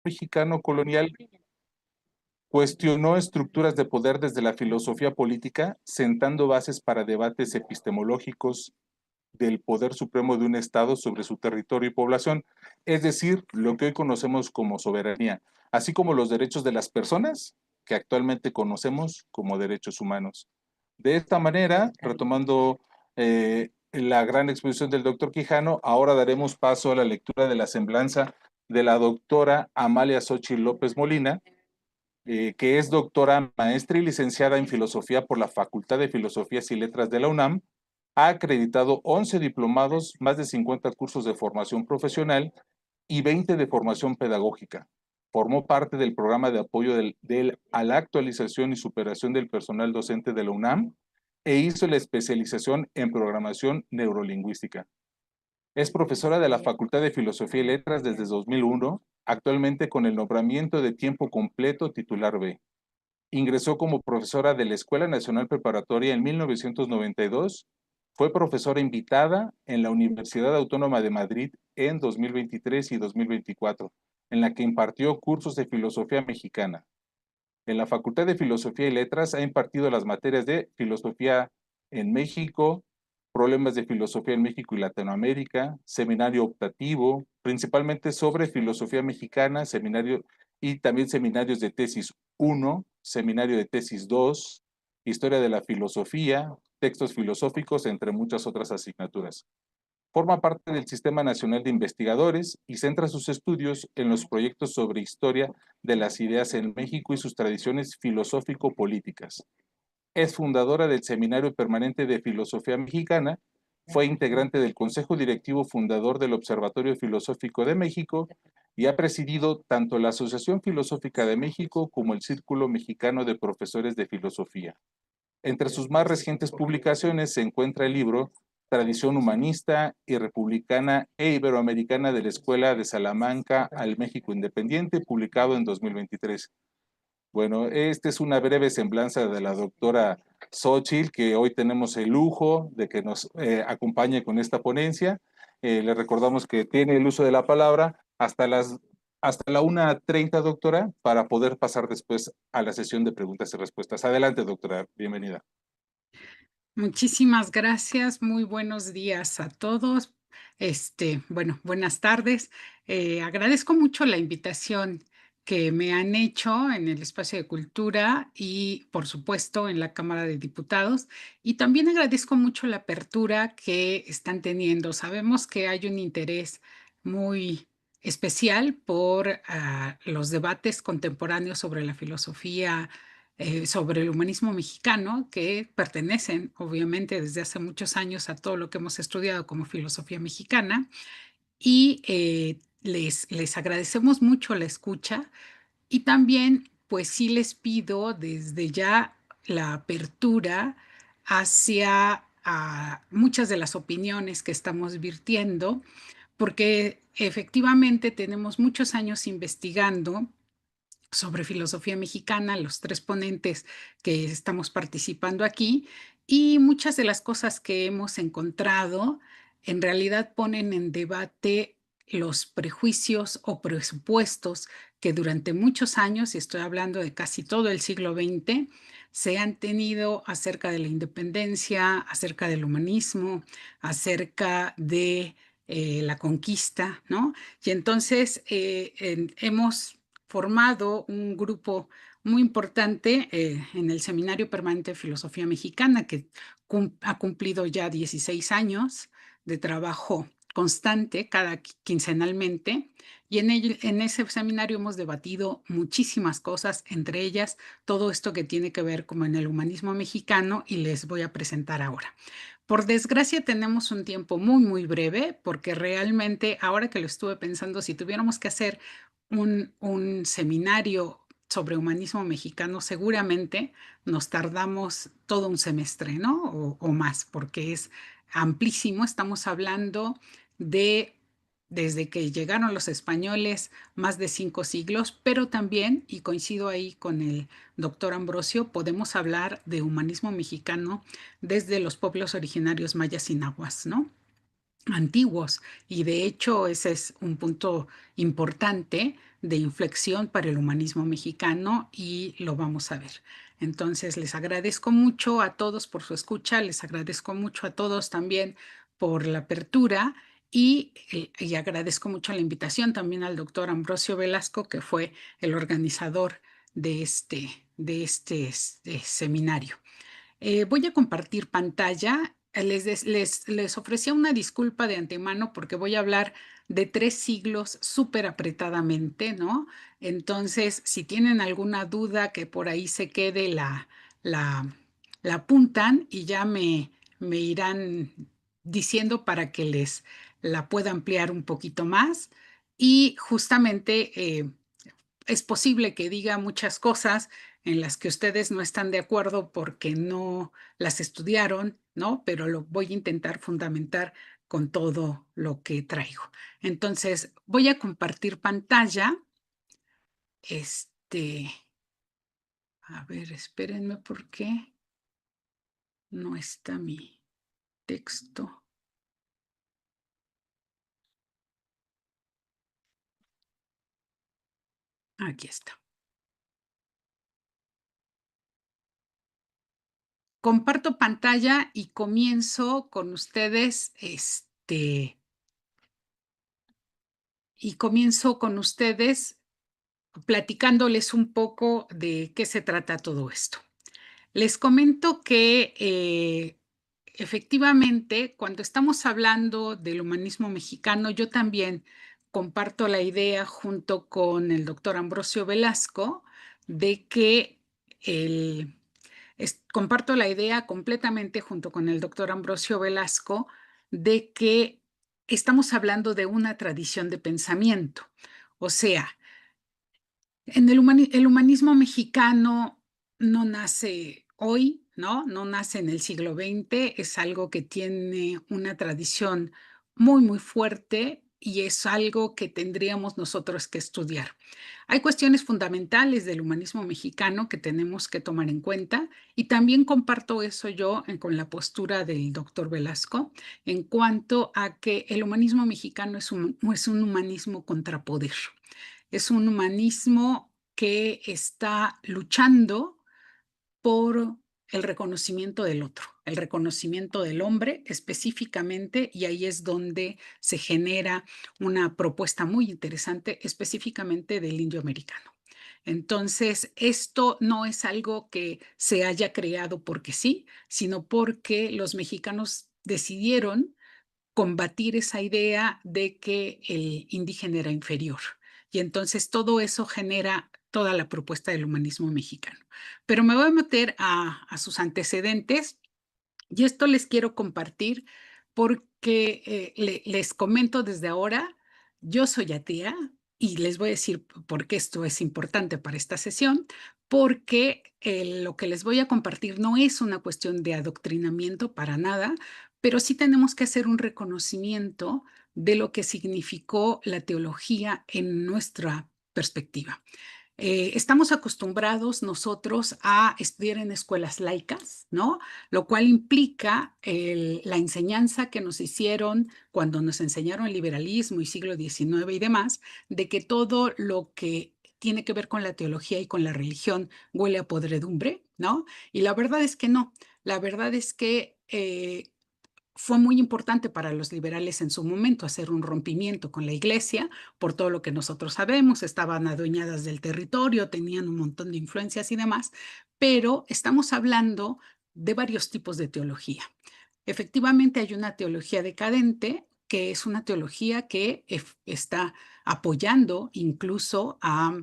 mexicano colonial cuestionó estructuras de poder desde la filosofía política, sentando bases para debates epistemológicos del poder supremo de un Estado sobre su territorio y población, es decir, lo que hoy conocemos como soberanía, así como los derechos de las personas, que actualmente conocemos como derechos humanos. De esta manera, retomando la gran exposición del doctor Quijano, ahora daremos paso a la lectura de la semblanza de la doctora Amalia Xochitl López Molina, que es doctora, maestra y licenciada en Filosofía por la Facultad de Filosofías y Letras de la UNAM. Ha acreditado 11 diplomados, más de 50 cursos de formación profesional y 20 de formación pedagógica. Formó parte del programa de apoyo a la actualización y superación del personal docente de la UNAM e hizo la especialización en programación neurolingüística. Es profesora de la Facultad de Filosofía y Letras desde 2001, actualmente con el nombramiento de tiempo completo titular B. Ingresó como profesora de la Escuela Nacional Preparatoria en 1992. Fue profesora invitada en la Universidad Autónoma de Madrid en 2023 y 2024, en la que impartió cursos de filosofía mexicana. En la Facultad de Filosofía y Letras ha impartido las materias de Filosofía en México, Problemas de Filosofía en México y Latinoamérica, Seminario Optativo, principalmente sobre filosofía mexicana, seminario y también seminarios de tesis 1, seminario de tesis 2, Historia de la Filosofía, textos filosóficos, entre muchas otras asignaturas. Forma parte del Sistema Nacional de Investigadores y centra sus estudios en los proyectos sobre historia de las ideas en México y sus tradiciones filosófico-políticas. Es fundadora del Seminario Permanente de Filosofía Mexicana, fue integrante del Consejo Directivo Fundador del Observatorio Filosófico de México y ha presidido tanto la Asociación Filosófica de México como el Círculo Mexicano de Profesores de Filosofía. Entre sus más recientes publicaciones se encuentra el libro Tradición Humanista y Republicana e Iberoamericana de la Escuela de Salamanca al México Independiente, publicado en 2023. Bueno, esta es una breve semblanza de la doctora Xochitl, que hoy tenemos el lujo de que nos acompañe con esta ponencia. Le recordamos que tiene el uso de la palabra hasta la 1:30, doctora, para poder pasar después a la sesión de preguntas y respuestas. Adelante, doctora, bienvenida. Muchísimas gracias, muy buenos días a todos. Bueno, buenas tardes. Agradezco mucho la invitación que me han hecho en el espacio de cultura y, por supuesto, en la Cámara de Diputados. Y también agradezco mucho la apertura que están teniendo. Sabemos que hay un interés muy especial por los debates contemporáneos sobre la filosofía, sobre el humanismo mexicano, que pertenecen obviamente desde hace muchos años a todo lo que hemos estudiado como filosofía mexicana, y les agradecemos mucho la escucha y también pues sí les pido desde ya la apertura hacia muchas de las opiniones que estamos virtiendo, porque efectivamente tenemos muchos años investigando sobre filosofía mexicana, los tres ponentes que estamos participando aquí, y muchas de las cosas que hemos encontrado en realidad ponen en debate los prejuicios o presupuestos que durante muchos años, y estoy hablando de casi todo el siglo XX, se han tenido acerca de la independencia, acerca del humanismo, acerca de la conquista, ¿no? Y entonces hemos formado un grupo muy importante en el Seminario Permanente de Filosofía Mexicana, que ha cumplido ya 16 años de trabajo constante, cada quincenalmente, y en ese seminario hemos debatido muchísimas cosas, entre ellas todo esto que tiene que ver como en el humanismo mexicano, y les voy a presentar ahora. Por desgracia tenemos un tiempo muy, muy breve, porque realmente ahora que lo estuve pensando, si tuviéramos que hacer un seminario sobre humanismo mexicano, seguramente nos tardamos todo un semestre, ¿no? O más, porque es amplísimo. Estamos hablando de desde que llegaron los españoles, más de 5 siglos, pero también, y coincido ahí con el doctor Ambrosio, podemos hablar de humanismo mexicano desde los pueblos originarios mayas y nahuas, ¿no? antiguos, y de hecho ese es un punto importante de inflexión para el humanismo mexicano y lo vamos a ver. Entonces, les agradezco mucho a todos por su escucha, les agradezco mucho a todos también por la apertura y agradezco mucho la invitación también al doctor Ambrosio Velasco, que fue el organizador de este seminario. Voy a compartir pantalla. Les ofrecía una disculpa de antemano porque voy a hablar de 3 siglos súper apretadamente, ¿no? Entonces, si tienen alguna duda, que por ahí se quede, la, la apuntan y ya me irán diciendo para que les la pueda ampliar un poquito más. Y justamente es posible que diga muchas cosas en las que ustedes no están de acuerdo porque no las estudiaron, ¿no? Pero lo voy a intentar fundamentar con todo lo que traigo. Entonces, voy a compartir pantalla. Este, a ver, espérenme porque no está mi texto. Aquí está. Comparto pantalla y comienzo con ustedes, platicándoles un poco de qué se trata todo esto. Les comento que efectivamente, cuando estamos hablando del humanismo mexicano, yo también comparto la idea junto con el doctor Ambrosio Velasco de que comparto la idea completamente junto con el doctor Ambrosio Velasco de que estamos hablando de una tradición de pensamiento. O sea, el humanismo mexicano no nace hoy, ¿no? No nace en el siglo XX, es algo que tiene una tradición muy, muy fuerte y es algo que tendríamos nosotros que estudiar. Hay cuestiones fundamentales del humanismo mexicano que tenemos que tomar en cuenta y también comparto eso yo con la postura del doctor Velasco en cuanto a que el humanismo mexicano es un humanismo contrapoder. Es un humanismo que está luchando por el reconocimiento del otro, el reconocimiento del hombre específicamente, y ahí es donde se genera una propuesta muy interesante específicamente del indio americano. Entonces, esto no es algo que se haya creado porque sí, sino porque los mexicanos decidieron combatir esa idea de que el indígena era inferior. Y entonces todo eso genera toda la propuesta del humanismo mexicano. Pero me voy a meter a sus antecedentes y esto les quiero compartir porque les comento desde ahora, yo soy atea y les voy a decir por qué esto es importante para esta sesión, porque lo que les voy a compartir no es una cuestión de adoctrinamiento para nada, pero sí tenemos que hacer un reconocimiento de lo que significó la teología en nuestra perspectiva. Estamos acostumbrados nosotros a estudiar en escuelas laicas, ¿no? Lo cual implica la enseñanza que nos hicieron cuando nos enseñaron el liberalismo y siglo XIX y demás, de que todo lo que tiene que ver con la teología y con la religión huele a podredumbre, ¿no? Y la verdad es que no. La verdad es que fue muy importante para los liberales en su momento hacer un rompimiento con la iglesia, por todo lo que nosotros sabemos, estaban adueñadas del territorio, tenían un montón de influencias y demás, pero estamos hablando de varios tipos de teología. Efectivamente, hay una teología decadente, que es una teología que está apoyando incluso a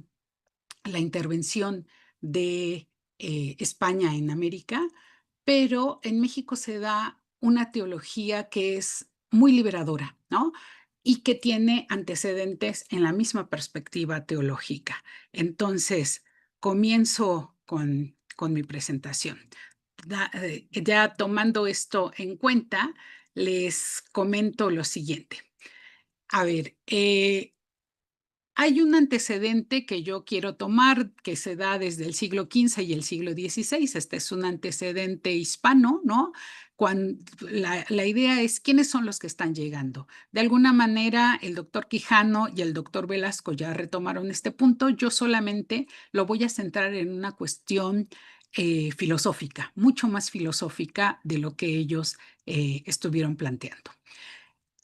la intervención de España en América, pero en México se da una teología que es muy liberadora, ¿no? Y que tiene antecedentes en la misma perspectiva teológica. Entonces, comienzo con mi presentación. Ya tomando esto en cuenta, les comento lo siguiente. A ver, Hay un antecedente que yo quiero tomar que se da desde el siglo XV y el siglo XVI. Este es un antecedente hispano, ¿no? La idea es quiénes son los que están llegando. De alguna manera, el doctor Quijano y el doctor Velasco ya retomaron este punto. Yo solamente lo voy a centrar en una cuestión filosófica, mucho más filosófica de lo que ellos estuvieron planteando.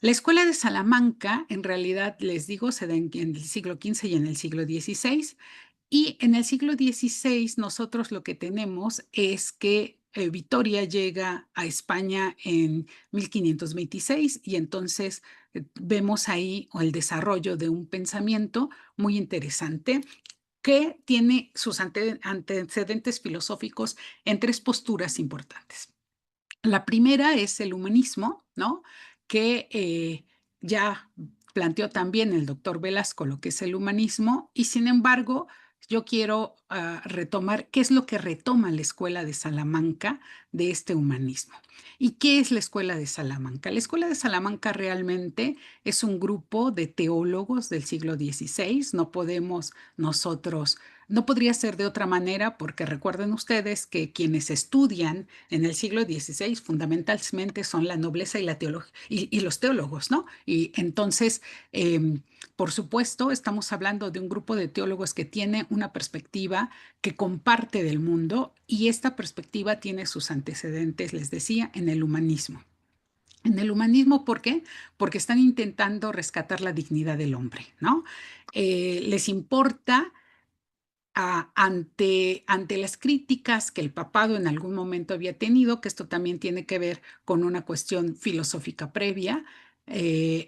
La escuela de Salamanca, en realidad, les digo, se da en el siglo XV y en el siglo XVI. Y en el siglo XVI nosotros lo que tenemos es que Vitoria llega a España en 1526 y entonces vemos ahí el desarrollo de un pensamiento muy interesante que tiene sus antecedentes filosóficos en tres posturas importantes. La primera es el humanismo, ¿no? Que ya planteó también el doctor Velasco lo que es el humanismo, y sin embargo, yo quiero retomar qué es lo que retoma la Escuela de Salamanca de este humanismo. ¿Y qué es la Escuela de Salamanca? La Escuela de Salamanca realmente es un grupo de teólogos del siglo XVI. No podemos nosotros, no podría ser de otra manera, porque recuerden ustedes que quienes estudian en el siglo XVI fundamentalmente son la nobleza y la teología y los teólogos, ¿no? Y entonces, por supuesto, estamos hablando de un grupo de teólogos que tiene una perspectiva que comparte del mundo, y esta perspectiva tiene sus antecedentes, les decía, en el humanismo. En el humanismo, ¿por qué? Porque están intentando rescatar la dignidad del hombre, ¿no? Les importa ante las críticas que el papado en algún momento había tenido, que esto también tiene que ver con una cuestión filosófica previa,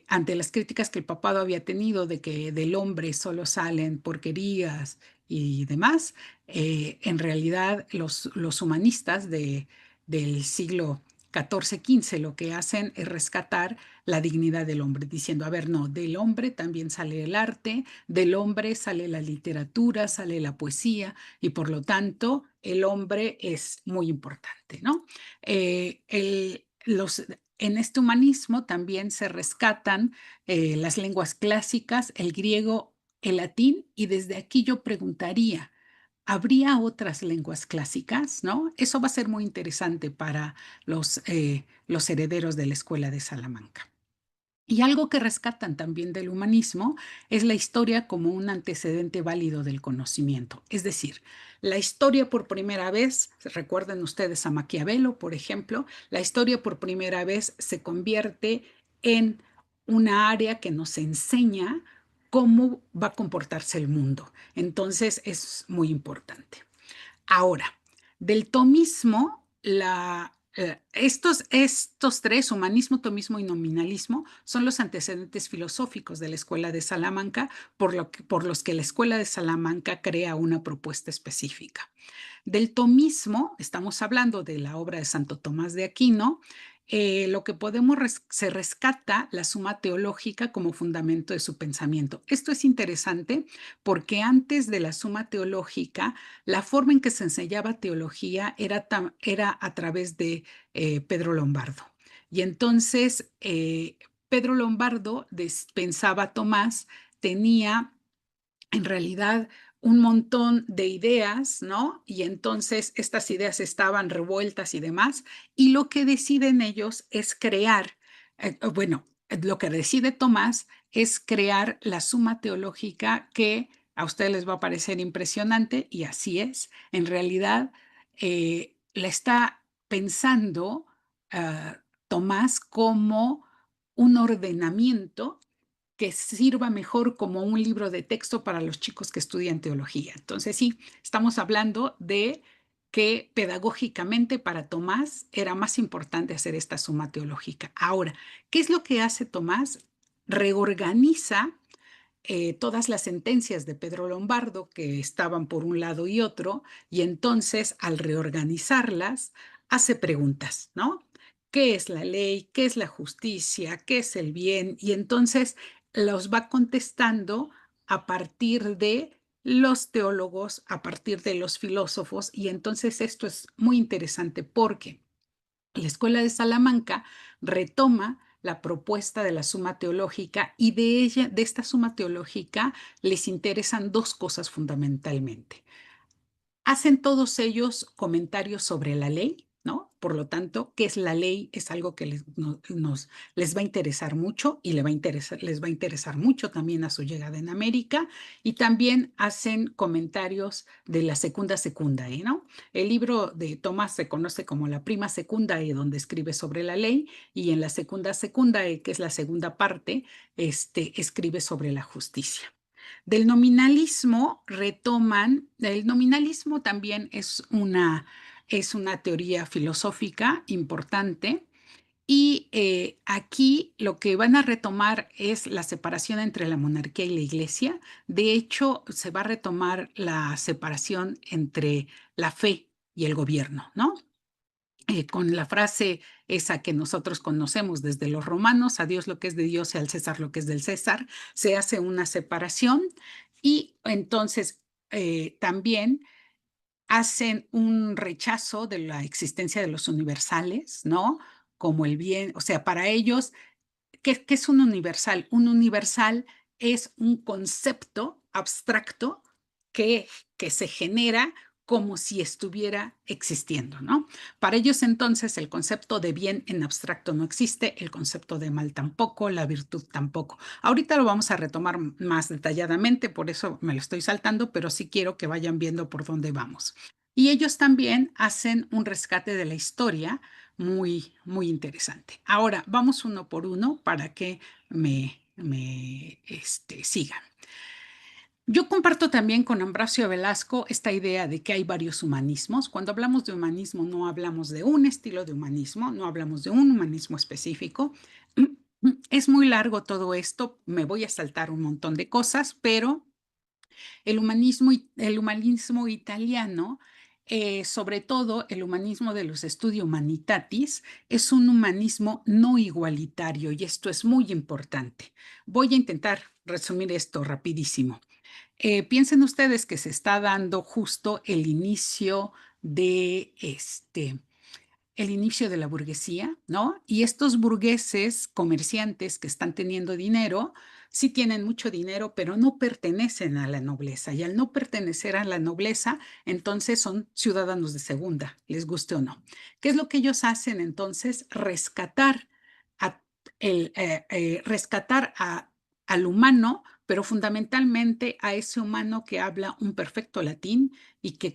ante las críticas que el papado había tenido de que del hombre solo salen porquerías y demás. En realidad los humanistas del siglo XIV-XV lo que hacen es rescatar la dignidad del hombre, diciendo, a ver, no, del hombre también sale el arte, del hombre sale la literatura, sale la poesía, y por lo tanto el hombre es muy importante, ¿no? En este humanismo también se rescatan las lenguas clásicas, el griego, el latín, y desde aquí yo preguntaría, ¿habría otras lenguas clásicas? ¿No? Eso va a ser muy interesante para los herederos de la Escuela de Salamanca. Y algo que rescatan también del humanismo es la historia como un antecedente válido del conocimiento. Es decir, la historia por primera vez, recuerden ustedes a Maquiavelo, por ejemplo, la historia por primera vez se convierte en una área que nos enseña cómo va a comportarse el mundo. Entonces es muy importante. Ahora, del tomismo, estos tres, humanismo, tomismo y nominalismo, son los antecedentes filosóficos de la Escuela de Salamanca, por los que la Escuela de Salamanca crea una propuesta específica. Del tomismo, estamos hablando de la obra de Santo Tomás de Aquino. Lo que se rescata la suma teológica como fundamento de su pensamiento. Esto es interesante porque antes de la suma teológica, la forma en que se enseñaba teología era a través de Pedro Lombardo. Y entonces Pedro Lombardo, pensaba Tomás, tenía en realidad un montón de ideas, ¿no? Y entonces estas ideas estaban revueltas y demás, y lo que deciden ellos es crear, lo que decide Tomás es crear la suma teológica que a ustedes les va a parecer impresionante, y así es. En realidad, la está pensando Tomás como un ordenamiento que sirva mejor como un libro de texto para los chicos que estudian teología. Entonces, sí, estamos hablando de que pedagógicamente para Tomás era más importante hacer esta suma teológica. Ahora, ¿qué es lo que hace Tomás? Reorganiza todas las sentencias de Pedro Lombardo que estaban por un lado y otro, y entonces al reorganizarlas hace preguntas, ¿no? ¿Qué es la ley? ¿Qué es la justicia? ¿Qué es el bien? Y entonces los va contestando a partir de los teólogos, a partir de los filósofos, y entonces esto es muy interesante porque la Escuela de Salamanca retoma la propuesta de la Suma Teológica y de esta Suma Teológica les interesan dos cosas fundamentalmente. Hacen todos ellos comentarios sobre la ley, ¿no? Por lo tanto, ¿qué es la ley? Es algo que les va a interesar mucho y les va a interesar mucho también a su llegada en América. Y también hacen comentarios de la Secunda Secundae, ¿no? El libro de Tomás se conoce como la Prima Secundae, donde escribe sobre la ley, y en la Secunda Secundae, que es la segunda parte, escribe sobre la justicia. Del nominalismo retoman, el nominalismo también es una teoría filosófica importante y aquí lo que van a retomar es la separación entre la monarquía y la iglesia. De hecho, se va a retomar la separación entre la fe y el gobierno, ¿no? Con la frase esa que nosotros conocemos desde los romanos, a Dios lo que es de Dios y al César lo que es del César, se hace una separación y entonces también hacen un rechazo de la existencia de los universales, ¿no? Como el bien, o sea, para ellos, ¿qué es un universal? Un universal es un concepto abstracto que, que se genera como si estuviera existiendo, ¿no? Para ellos entonces el concepto de bien en abstracto no existe, el concepto de mal tampoco, la virtud tampoco. Ahorita lo vamos a retomar más detalladamente, por eso me lo estoy saltando, pero sí quiero que vayan viendo por dónde vamos. Y ellos también hacen un rescate de la historia muy interesante. Ahora, vamos uno por uno para que me sigan. Yo comparto también con Ambrosio Velasco esta idea de que hay varios humanismos. Cuando hablamos de humanismo no hablamos de un estilo de humanismo, no hablamos de un humanismo específico. Es muy largo todo esto, me voy a saltar un montón de cosas, pero el humanismo italiano, sobre todo el humanismo de los Studia Humanitatis, es un humanismo no igualitario y esto es muy importante. Voy a intentar resumir esto rapidísimo. Piensen ustedes que se está dando justo el inicio de la burguesía, ¿no? Y estos burgueses comerciantes que están teniendo dinero, sí tienen mucho dinero, pero no pertenecen a la nobleza. Y al no pertenecer a la nobleza, entonces son ciudadanos de segunda, les guste o no. ¿Qué es lo que ellos hacen entonces? A, rescatar al humano, pero fundamentalmente a ese humano que habla un perfecto latín y que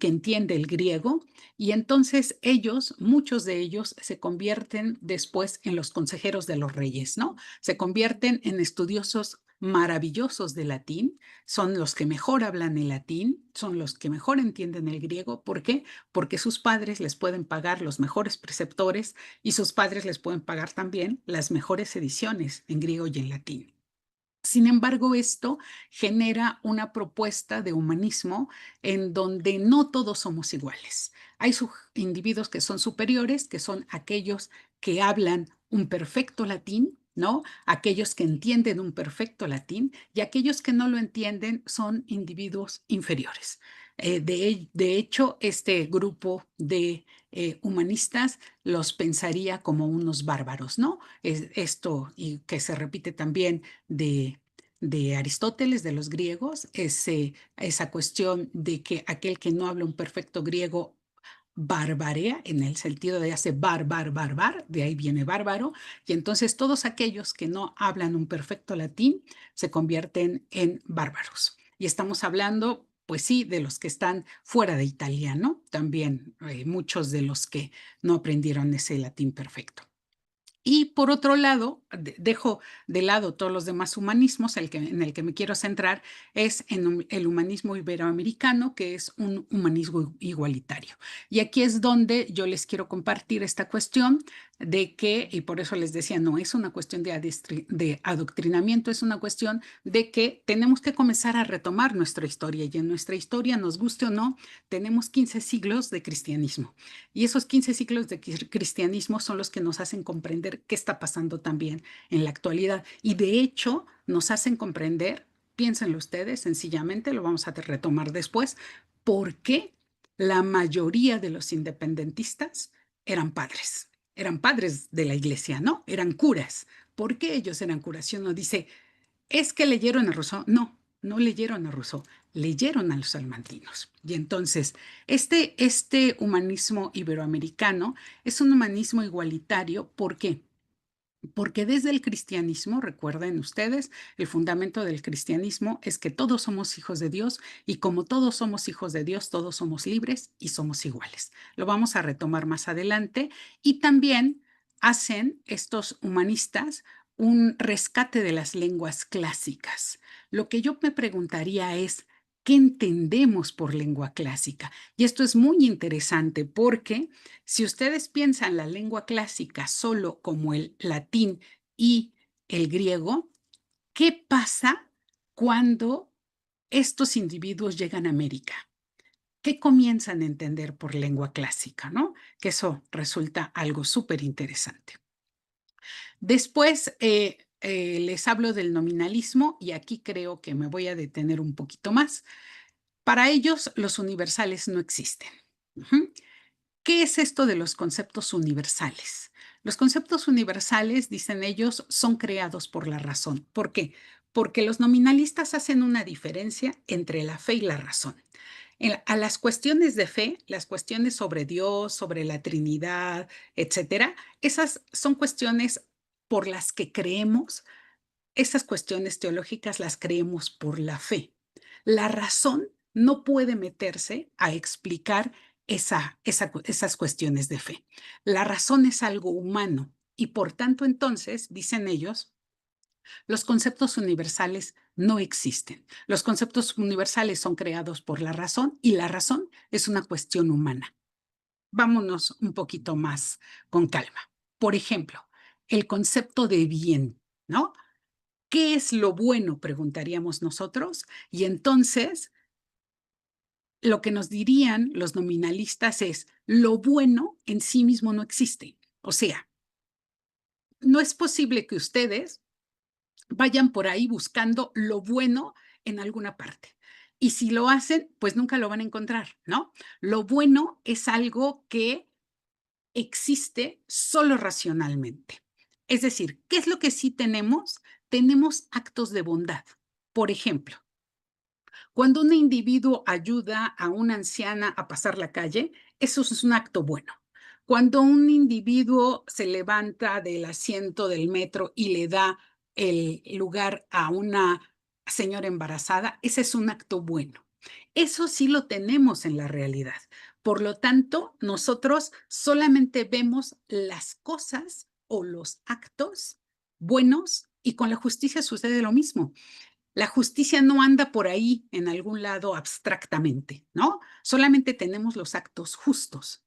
entiende el griego, y entonces ellos, muchos de ellos, se convierten después en los consejeros de los reyes, ¿no? Se convierten en estudiosos maravillosos de latín, son los que mejor hablan el latín, son los que mejor entienden el griego. ¿Por qué? Porque sus padres les pueden pagar los mejores preceptores y sus padres les pueden pagar también las mejores ediciones en griego y en latín. Sin embargo, esto genera una propuesta de humanismo en donde no todos somos iguales. Hay individuos que son superiores, que son aquellos que hablan un perfecto latín, ¿no? Aquellos que entienden un perfecto latín y aquellos que no lo entienden son individuos inferiores. De hecho, este grupo de humanistas los pensaría como unos bárbaros, ¿no? Esto y que se repite también de Aristóteles, de los griegos, esa cuestión de que aquel que no habla un perfecto griego barbarea, en el sentido de hace barbar, de ahí viene bárbaro, y entonces todos aquellos que no hablan un perfecto latín se convierten en bárbaros. Y estamos hablando, pues sí, de los que están fuera de italiano, también muchos de los que no aprendieron ese latín perfecto. Y por otro lado, dejo de lado todos los demás humanismos, en el que me quiero centrar es en el humanismo iberoamericano, que es un humanismo igualitario. Y aquí es donde yo les quiero compartir esta cuestión de que, y por eso les decía, no es una cuestión de adoctrinamiento, es una cuestión de que tenemos que comenzar a retomar nuestra historia. Y en nuestra historia, nos guste o no, tenemos 15 siglos de cristianismo. Y esos 15 siglos de cristianismo son los que nos hacen comprender qué está pasando también en la actualidad. Y de hecho, nos hacen comprender, piénsenlo ustedes, sencillamente, lo vamos a retomar después, por qué la mayoría de los independentistas eran padres. eran padres de la iglesia, ¿no? Eran curas. ¿Por qué ellos eran curas? Y uno dice, es que leyeron a Rousseau. No, no leyeron a Rousseau, leyeron a los salmantinos. Y entonces, este humanismo iberoamericano es un humanismo igualitario. ¿Por qué? Porque desde el cristianismo, recuerden ustedes, el fundamento del cristianismo es que todos somos hijos de Dios y como todos somos hijos de Dios, todos somos libres y somos iguales. Lo vamos a retomar más adelante y también hacen estos humanistas un rescate de las lenguas clásicas. Lo que yo me preguntaría es, ¿qué entendemos por lengua clásica? Y esto es muy interesante porque si ustedes piensan la lengua clásica solo como el latín y el griego, ¿qué pasa cuando estos individuos llegan a América? ¿Qué comienzan a entender por lengua clásica, no? Que eso resulta algo súper interesante. Después les hablo del nominalismo y aquí creo que me voy a detener un poquito más. Para ellos, los universales no existen. ¿Qué es esto de los conceptos universales? Los conceptos universales, dicen ellos, son creados por la razón. ¿Por qué? Porque los nominalistas hacen una diferencia entre la fe y la razón. A las cuestiones de fe, las cuestiones sobre Dios, sobre la Trinidad, etcétera, esas son cuestiones por las que creemos, esas cuestiones teológicas las creemos por la fe. La razón no puede meterse a explicar esas cuestiones de fe. La razón es algo humano y por tanto entonces, dicen ellos, los conceptos universales no existen. Los conceptos universales son creados por la razón y la razón es una cuestión humana. Vámonos un poquito más con calma. Por ejemplo, el concepto de bien, ¿no? ¿Qué es lo bueno? Preguntaríamos nosotros. Y entonces, lo que nos dirían los nominalistas es, lo bueno en sí mismo no existe. O sea, no es posible que ustedes vayan por ahí buscando lo bueno en alguna parte. Y si lo hacen, pues nunca lo van a encontrar, ¿no? Lo bueno es algo que existe solo racionalmente. Es decir, ¿qué es lo que sí tenemos? Tenemos actos de bondad. Por ejemplo, cuando un individuo ayuda a una anciana a pasar la calle, eso es un acto bueno. Cuando un individuo se levanta del asiento del metro y le da el lugar a una señora embarazada, ese es un acto bueno. Eso sí lo tenemos en la realidad. Por lo tanto, nosotros solamente vemos las cosas o los actos buenos y con la justicia sucede lo mismo. La justicia no anda por ahí en algún lado abstractamente, ¿no? Solamente tenemos los actos justos.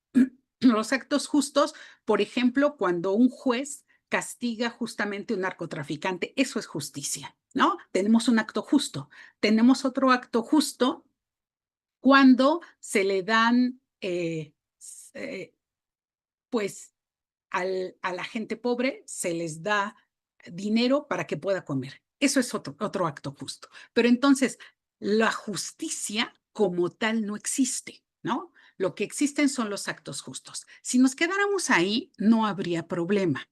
Los actos justos, por ejemplo, cuando un juez castiga justamente a un narcotraficante, eso es justicia, ¿no? Tenemos un acto justo. Tenemos otro acto justo cuando se le dan, pues, a la gente pobre se les da dinero para que pueda comer. Eso es otro acto justo. Pero entonces, la justicia como tal no existe, ¿no? Lo que existen son los actos justos. Si nos quedáramos ahí, no habría problema.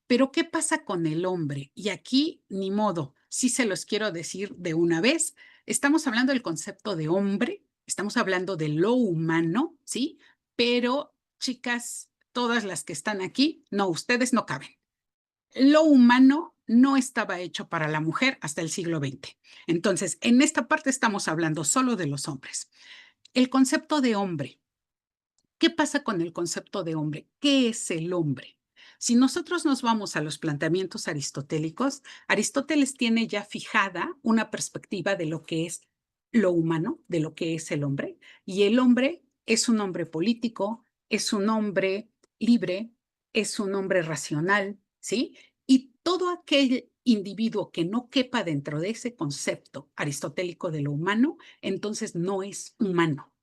Pero ¿qué pasa con el hombre? Y aquí, ni modo, sí se los quiero decir de una vez. Estamos hablando del concepto de hombre, estamos hablando de lo humano, ¿sí? Pero, chicas, todas las que están aquí, no, ustedes no caben. Lo humano no estaba hecho para la mujer hasta el siglo XX. Entonces, en esta parte estamos hablando solo de los hombres. El concepto de hombre. ¿Qué pasa con el concepto de hombre? ¿Qué es el hombre? Si nosotros nos vamos a los planteamientos aristotélicos, Aristóteles tiene ya fijada una perspectiva de lo que es lo humano, de lo que es el hombre, y el hombre es un hombre político, es un hombre libre, es un hombre racional, ¿sí? Y todo aquel individuo que no quepa dentro de ese concepto aristotélico de lo humano, entonces no es humano.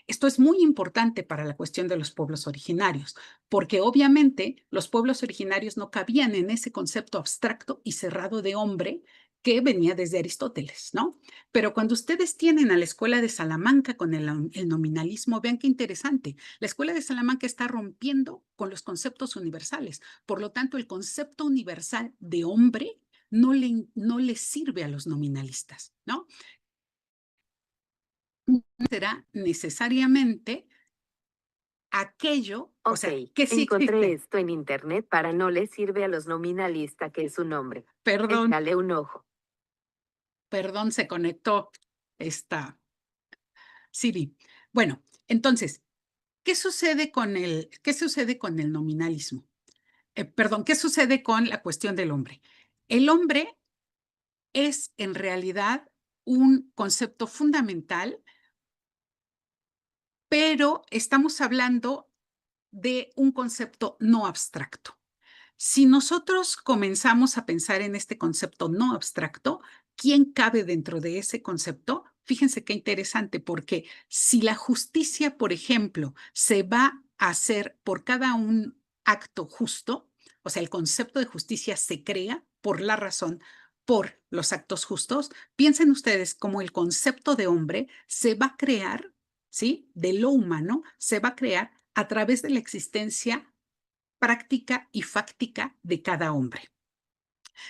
Esto es muy importante para la cuestión de los pueblos originarios, porque obviamente los pueblos originarios no cabían en ese concepto abstracto y cerrado de hombre que venía desde Aristóteles, ¿no? Pero cuando ustedes tienen a la Escuela de Salamanca con el nominalismo, vean qué interesante. La Escuela de Salamanca está rompiendo con los conceptos universales. Por lo tanto, el concepto universal de hombre no le sirve a los nominalistas, ¿no? Será necesariamente aquello, o Ok, sea, que sí encontré existe. esto en internet para no le sirve a los nominalistas que es su nombre. Perdón, Échale un ojo. perdón, se conectó esta Siri. Bueno, entonces, ¿qué sucede con el nominalismo? Perdón, ¿qué sucede con la cuestión del hombre? El hombre es en realidad un concepto fundamental, pero estamos hablando de un concepto no abstracto. Si nosotros comenzamos a pensar en este concepto no abstracto, ¿quién cabe dentro de ese concepto? Fíjense qué interesante, porque si la justicia, por ejemplo, se va a hacer por cada un acto justo, o sea, el concepto de justicia se crea por la razón, por los actos justos, piensen ustedes cómo el concepto de hombre se va a crear, ¿sí? De lo humano, se va a crear a través de la existencia práctica y fáctica de cada hombre.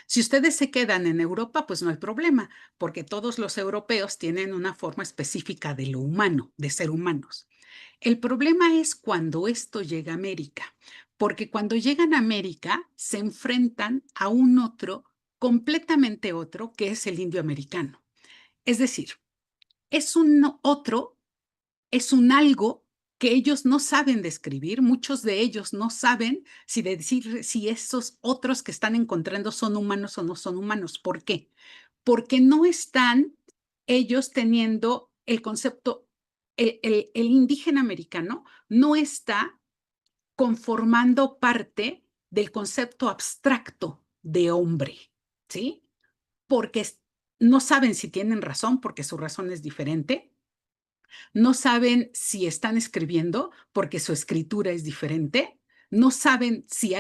Si ustedes se quedan en Europa, pues no hay problema, porque todos los europeos tienen una forma específica de lo humano, de ser humanos. El problema es cuando esto llega a América, porque cuando llegan a América se enfrentan a un otro, completamente otro, que es el indio americano. Es decir, es un otro, es un algo que ellos no saben describir, muchos de ellos no saben si decir si esos otros que están encontrando son humanos o no son humanos. ¿Por qué? Porque no están ellos teniendo el concepto, el indígena americano no está conformando parte del concepto abstracto de hombre, ¿sí? Porque no saben si tienen razón, porque su razón es diferente, no saben si están escribiendo porque su escritura es diferente, no saben si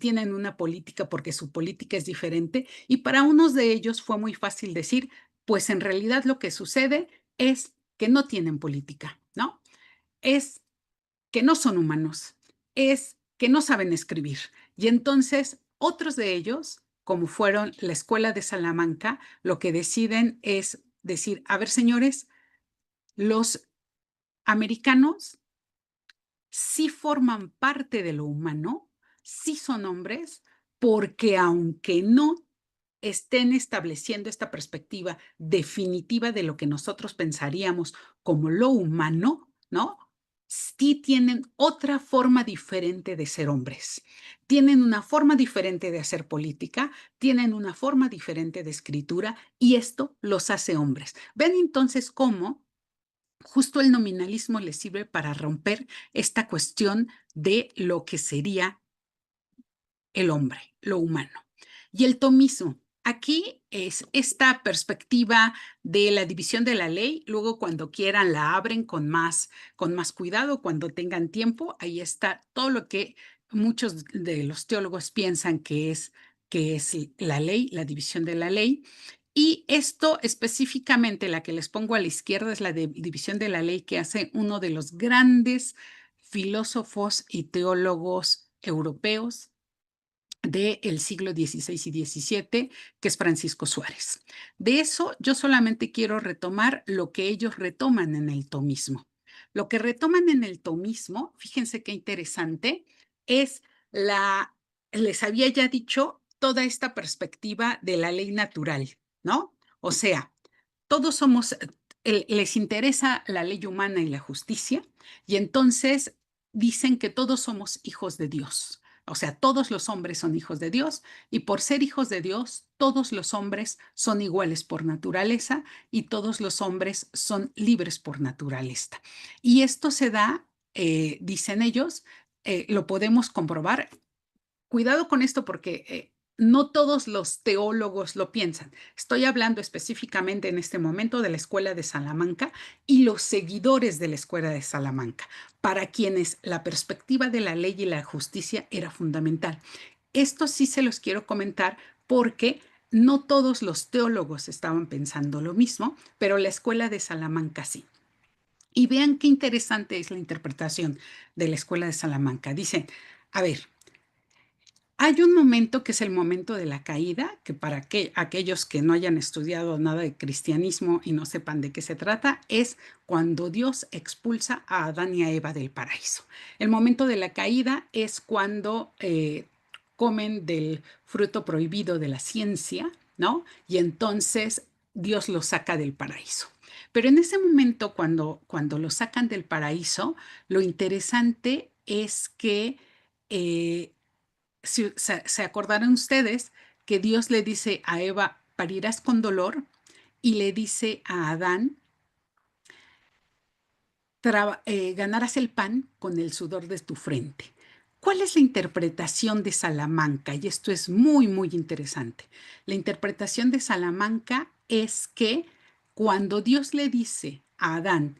tienen una política porque su política es diferente, y para unos de ellos fue muy fácil decir, pues en realidad lo que sucede es que no tienen política, ¿no? Es que no son humanos, es que no saben escribir. Y entonces otros de ellos, como fueron la Escuela de Salamanca, lo que deciden es decir, a ver, señores, los americanos sí forman parte de lo humano, sí son hombres, porque aunque no estén estableciendo esta perspectiva definitiva de lo que nosotros pensaríamos como lo humano, ¿no? Sí tienen otra forma diferente de ser hombres. Tienen una forma diferente de hacer política, tienen una forma diferente de escritura y esto los hace hombres. Ven entonces cómo justo el nominalismo le sirve para romper esta cuestión de lo que sería el hombre, lo humano. Y el tomismo. Aquí es esta perspectiva de la división de la ley. Luego, cuando quieran, la abren con más cuidado, cuando tengan tiempo. Ahí está todo lo que muchos de los teólogos piensan que es la ley, la división de la ley. Y esto específicamente, la que les pongo a la izquierda, es la división de la ley que hace uno de los grandes filósofos y teólogos europeos del siglo XVI y XVII, que es Francisco Suárez. De eso yo solamente quiero retomar lo que ellos retoman en el tomismo. Lo que retoman en el tomismo, fíjense qué interesante, es les había ya dicho, toda esta perspectiva de la ley natural, ¿no? O sea, todos somos, les interesa la ley humana y la justicia, y entonces dicen que todos somos hijos de Dios. O sea, todos los hombres son hijos de Dios y por ser hijos de Dios, todos los hombres son iguales por naturaleza y todos los hombres son libres por naturaleza. Y esto se da, dicen ellos, lo podemos comprobar. Cuidado con esto porque no todos los teólogos lo piensan. Estoy hablando específicamente en este momento de la Escuela de Salamanca y los seguidores de la Escuela de Salamanca, para quienes la perspectiva de la ley y la justicia era fundamental. Esto sí se los quiero comentar porque no todos los teólogos estaban pensando lo mismo, pero la escuela de Salamanca sí. Y vean qué interesante es la interpretación de la escuela de Salamanca. Dicen, a ver, hay un momento que es el momento de la caída, que para aquellos que no hayan estudiado nada de cristianismo y no sepan de qué se trata, es cuando Dios expulsa a Adán y a Eva del paraíso. El momento de la caída es cuando comen del fruto prohibido de la ciencia, ¿no? Y entonces Dios los saca del paraíso. Pero en ese momento, cuando lo sacan del paraíso, lo interesante es que si se acordarán ustedes que Dios le dice a Eva, parirás con dolor, y le dice a Adán, ganarás el pan con el sudor de tu frente. ¿Cuál es la interpretación de Salamanca? Y esto es muy, muy interesante. La interpretación de Salamanca es que cuando Dios le dice a Adán,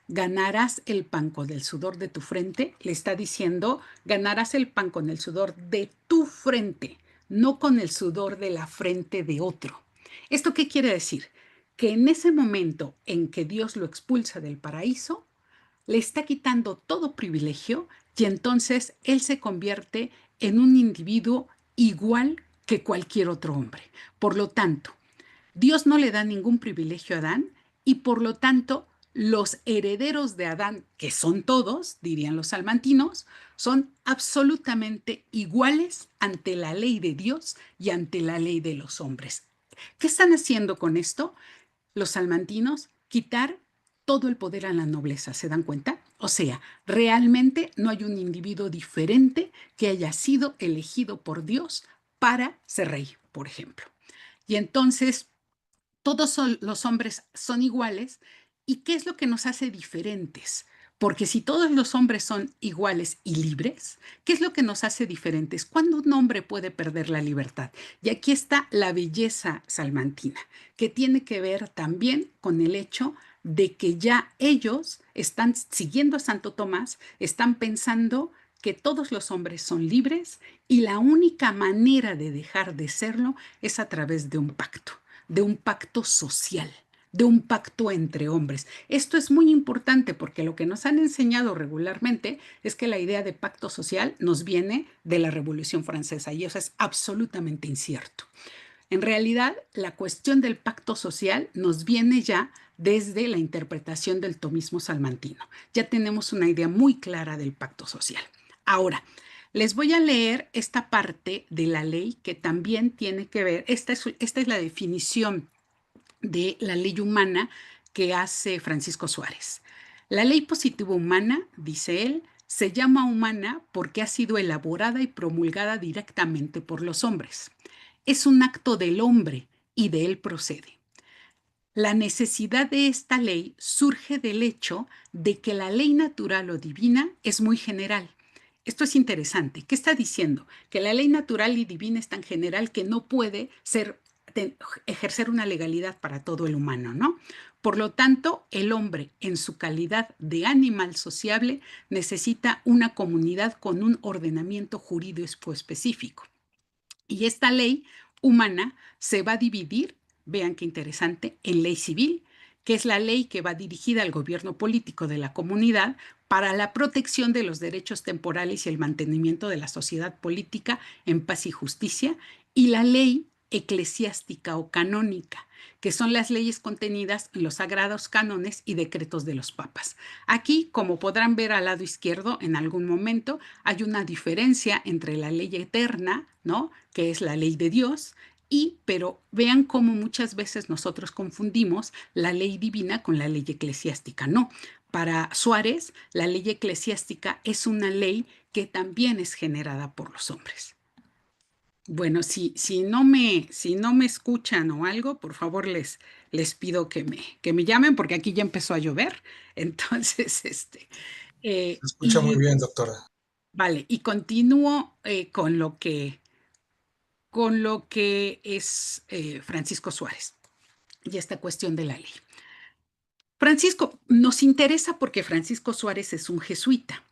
ganarás el pan con el sudor de tu frente, le está diciendo, ganarás el pan con el sudor de tu frente, no con el sudor de la frente de otro. ¿Esto qué quiere decir? Que en ese momento en que Dios lo expulsa del paraíso, le está quitando todo privilegio y entonces él se convierte en un individuo igual que cualquier otro hombre. Por lo tanto, Dios no le da ningún privilegio a Adán y por lo tanto los herederos de Adán, que son todos, dirían los salmantinos, son absolutamente iguales ante la ley de Dios y ante la ley de los hombres. ¿Qué están haciendo con esto? Los salmantinos, quitar todo el poder a la nobleza, ¿se dan cuenta? O sea, realmente no hay un individuo diferente que haya sido elegido por Dios para ser rey, por ejemplo. Y entonces, todos los hombres son iguales. ¿Y qué es lo que nos hace diferentes? Porque si todos los hombres son iguales y libres, ¿qué es lo que nos hace diferentes? ¿Cuándo un hombre puede perder la libertad? Y aquí está la belleza salmantina, que tiene que ver también con el hecho de que ya ellos están siguiendo a Santo Tomás, están pensando que todos los hombres son libres y la única manera de dejar de serlo es a través de un pacto social, de un pacto entre hombres. Esto es muy importante porque lo que nos han enseñado regularmente es que la idea de pacto social nos viene de la Revolución Francesa y eso es absolutamente incierto. En realidad, la cuestión del pacto social nos viene ya desde la interpretación del tomismo salmantino. Ya tenemos una idea muy clara del pacto social. Ahora, les voy a leer esta parte de la ley que también tiene que ver, esta es la definición de la ley humana que hace Francisco Suárez. La ley positiva humana, dice él, se llama humana porque ha sido elaborada y promulgada directamente por los hombres. Es un acto del hombre y de él procede. La necesidad de esta ley surge del hecho de que la ley natural o divina es muy general. Esto es interesante. ¿Qué está diciendo? Que la ley natural y divina es tan general que no puede ejercer una legalidad para todo el humano, ¿no? Por lo tanto, el hombre, en su calidad de animal sociable, necesita una comunidad con un ordenamiento jurídico específico. Y esta ley humana se va a dividir, vean qué interesante, en ley civil, que es la ley que va dirigida al gobierno político de la comunidad para la protección de los derechos temporales y el mantenimiento de la sociedad política en paz y justicia, y la ley eclesiástica o canónica, que son las leyes contenidas en los sagrados cánones y decretos de los papas. Aquí, como podrán ver al lado izquierdo, en algún momento hay una diferencia entre la ley eterna, ¿no?, que es la ley de Dios, pero vean cómo muchas veces nosotros confundimos la ley divina con la ley eclesiástica. No, para Suárez, la ley eclesiástica es una ley que también es generada por los hombres. Bueno, si no me escuchan o algo, por favor les pido que me llamen porque aquí ya empezó a llover. Entonces, Se escucha muy y bien, doctora. vale, y continúo con lo que es Francisco Suárez y esta cuestión de la ley. Francisco nos interesa porque Francisco Suárez es un jesuita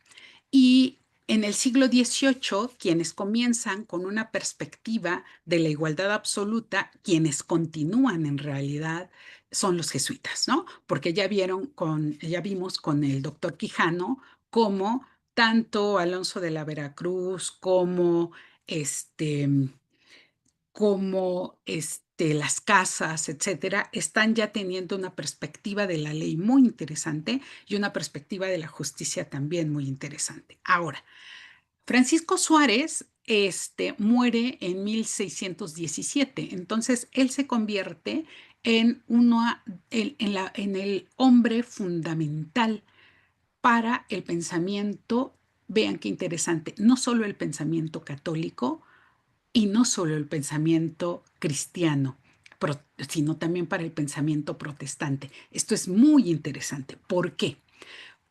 y En el siglo XVIII, quienes comienzan con una perspectiva de la igualdad absoluta, quienes continúan en realidad son los jesuitas, ¿no? Porque ya vimos con el doctor Quijano cómo tanto Alonso de la Veracruz como las casas, etcétera, están ya teniendo una perspectiva de la ley muy interesante y una perspectiva de la justicia también muy interesante. Ahora, Francisco Suárez muere en 1617, entonces él se convierte en el hombre fundamental para el pensamiento, vean qué interesante, no solo el pensamiento católico y no solo el pensamiento cristiano, sino también para el pensamiento protestante. Esto es muy interesante. ¿Por qué?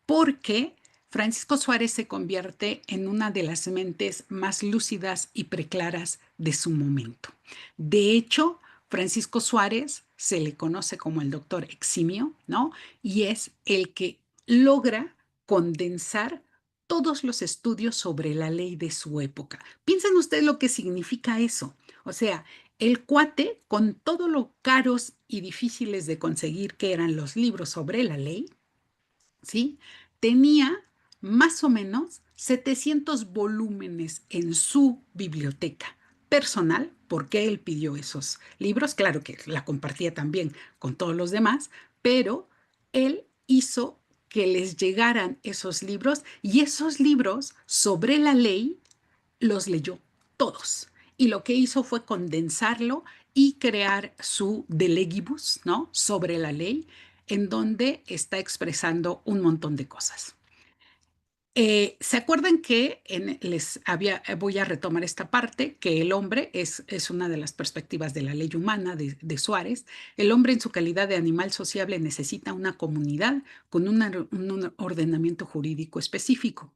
Porque Francisco Suárez se convierte en una de las mentes más lúcidas y preclaras de su momento. De hecho, Francisco Suárez se le conoce como el doctor eximio, ¿no? Y es el que logra condensar todos los estudios sobre la ley de su época. Piensen ustedes lo que significa eso. O sea, el cuate, con todo lo caros y difíciles de conseguir que eran los libros sobre la ley, ¿sí? Tenía más o menos 700 volúmenes en su biblioteca personal, porque él pidió esos libros, claro que la compartía también con todos los demás, pero él hizo que les llegaran esos libros y esos libros sobre la ley los leyó todos. Y lo que hizo fue condensarlo y crear su De Legibus, ¿no? Sobre la ley, en donde está expresando un montón de cosas. ¿Se acuerdan que voy a retomar esta parte, que el hombre es una de las perspectivas de la ley humana de Suárez? El hombre en su calidad de animal sociable necesita una comunidad con un ordenamiento jurídico específico.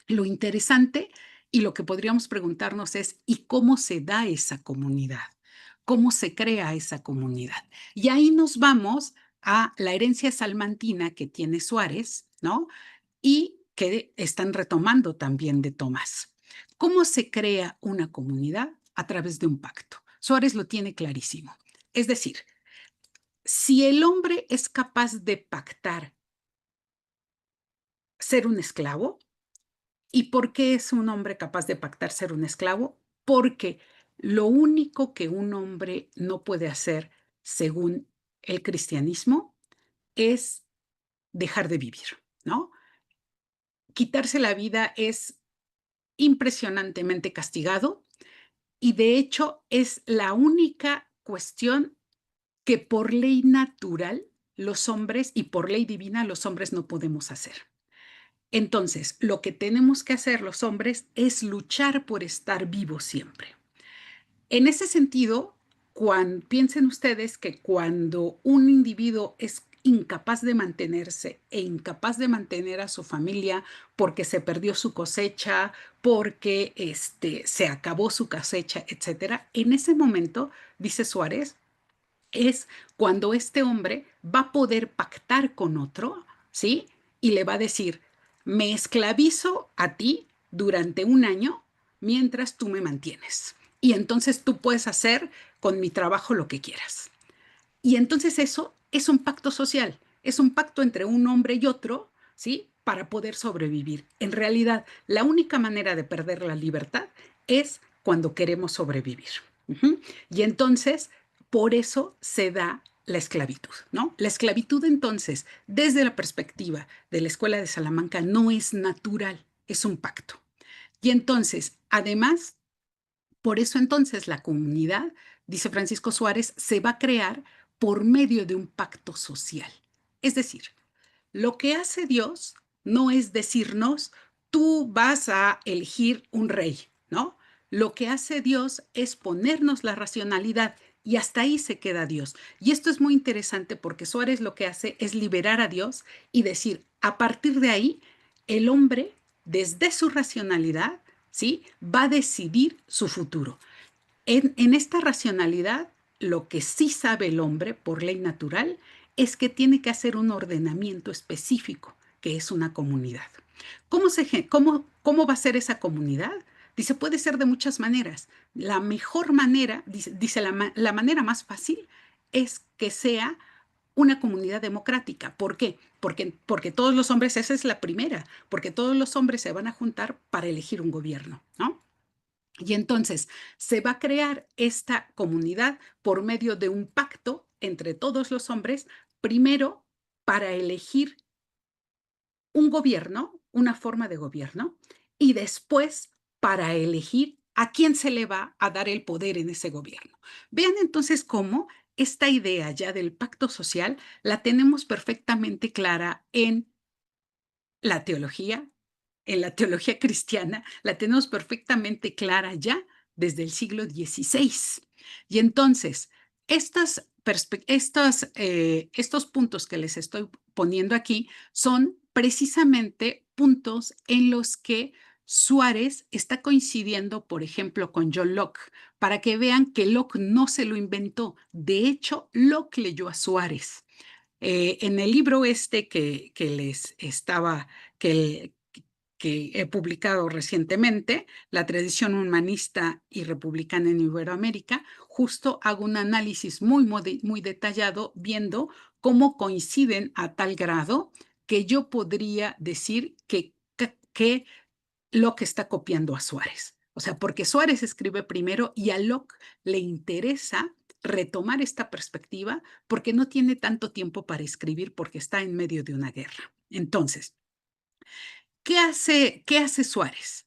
Lo interesante y lo que podríamos preguntarnos es, ¿y cómo se da esa comunidad? ¿Cómo se crea esa comunidad? Y ahí nos vamos a la herencia salmantina que tiene Suárez, ¿no? Y que están retomando también de Tomás. ¿Cómo se crea una comunidad? A través de un pacto. Suárez lo tiene clarísimo. Es decir, si el hombre es capaz de pactar ser un esclavo, ¿y por qué es un hombre capaz de pactar ser un esclavo? Porque lo único que un hombre no puede hacer, según el cristianismo, es dejar de vivir, ¿no? Quitarse la vida es impresionantemente castigado y de hecho es la única cuestión que por ley natural los hombres y por ley divina los hombres no podemos hacer. Entonces, lo que tenemos que hacer los hombres es luchar por estar vivos siempre. En ese sentido, piensen ustedes que cuando un individuo es incapaz de mantenerse e incapaz de mantener a su familia porque se perdió su cosecha, porque se acabó su cosecha, etcétera, en ese momento, dice Suárez, es cuando este hombre va a poder pactar con otro, ¿sí? Y le va a decir, me esclavizo a ti durante un año mientras tú me mantienes. Y entonces tú puedes hacer con mi trabajo lo que quieras. Y entonces eso es un pacto social, es un pacto entre un hombre y otro, ¿sí? Para poder sobrevivir. En realidad, la única manera de perder la libertad es cuando queremos sobrevivir. Y entonces, por eso se da la esclavitud, ¿no? La esclavitud, entonces, desde la perspectiva de la Escuela de Salamanca, no es natural, es un pacto. Y entonces, además, por eso entonces la comunidad, dice Francisco Suárez, se va a crear por medio de un pacto social. Es decir, lo que hace Dios no es decirnos, tú vas a elegir un rey, ¿no? Lo que hace Dios es ponernos la racionalidad y hasta ahí se queda Dios. Y esto es muy interesante porque Suárez lo que hace es liberar a Dios y decir, a partir de ahí, el hombre, desde su racionalidad, ¿sí? Va a decidir su futuro. En esta racionalidad, lo que sí sabe el hombre por ley natural es que tiene que hacer un ordenamiento específico, que es una comunidad. ¿Cómo va a ser esa comunidad? Dice, puede ser de muchas maneras. La mejor manera, dice la manera más fácil es que sea una comunidad democrática. ¿Por qué? Porque todos los hombres, esa es la primera, porque todos los hombres se van a juntar para elegir un gobierno, ¿no? Y entonces se va a crear esta comunidad por medio de un pacto entre todos los hombres, primero para elegir un gobierno, una forma de gobierno, y después para elegir a quién se le va a dar el poder en ese gobierno. Vean entonces cómo esta idea ya del pacto social la tenemos perfectamente clara en la teología cristiana, la tenemos perfectamente clara ya desde el siglo XVI. Y entonces, estos puntos que les estoy poniendo aquí son precisamente puntos en los que Suárez está coincidiendo, por ejemplo, con John Locke, para que vean que Locke no se lo inventó. De hecho, Locke leyó a Suárez. En el libro este que, que he publicado recientemente, La tradición humanista y republicana en Iberoamérica, justo hago un análisis muy detallado viendo cómo coinciden a tal grado que yo podría decir que Locke está copiando a Suárez. O sea, porque Suárez escribe primero y a Locke le interesa retomar esta perspectiva porque no tiene tanto tiempo para escribir porque está en medio de una guerra. Entonces, qué hace Suárez?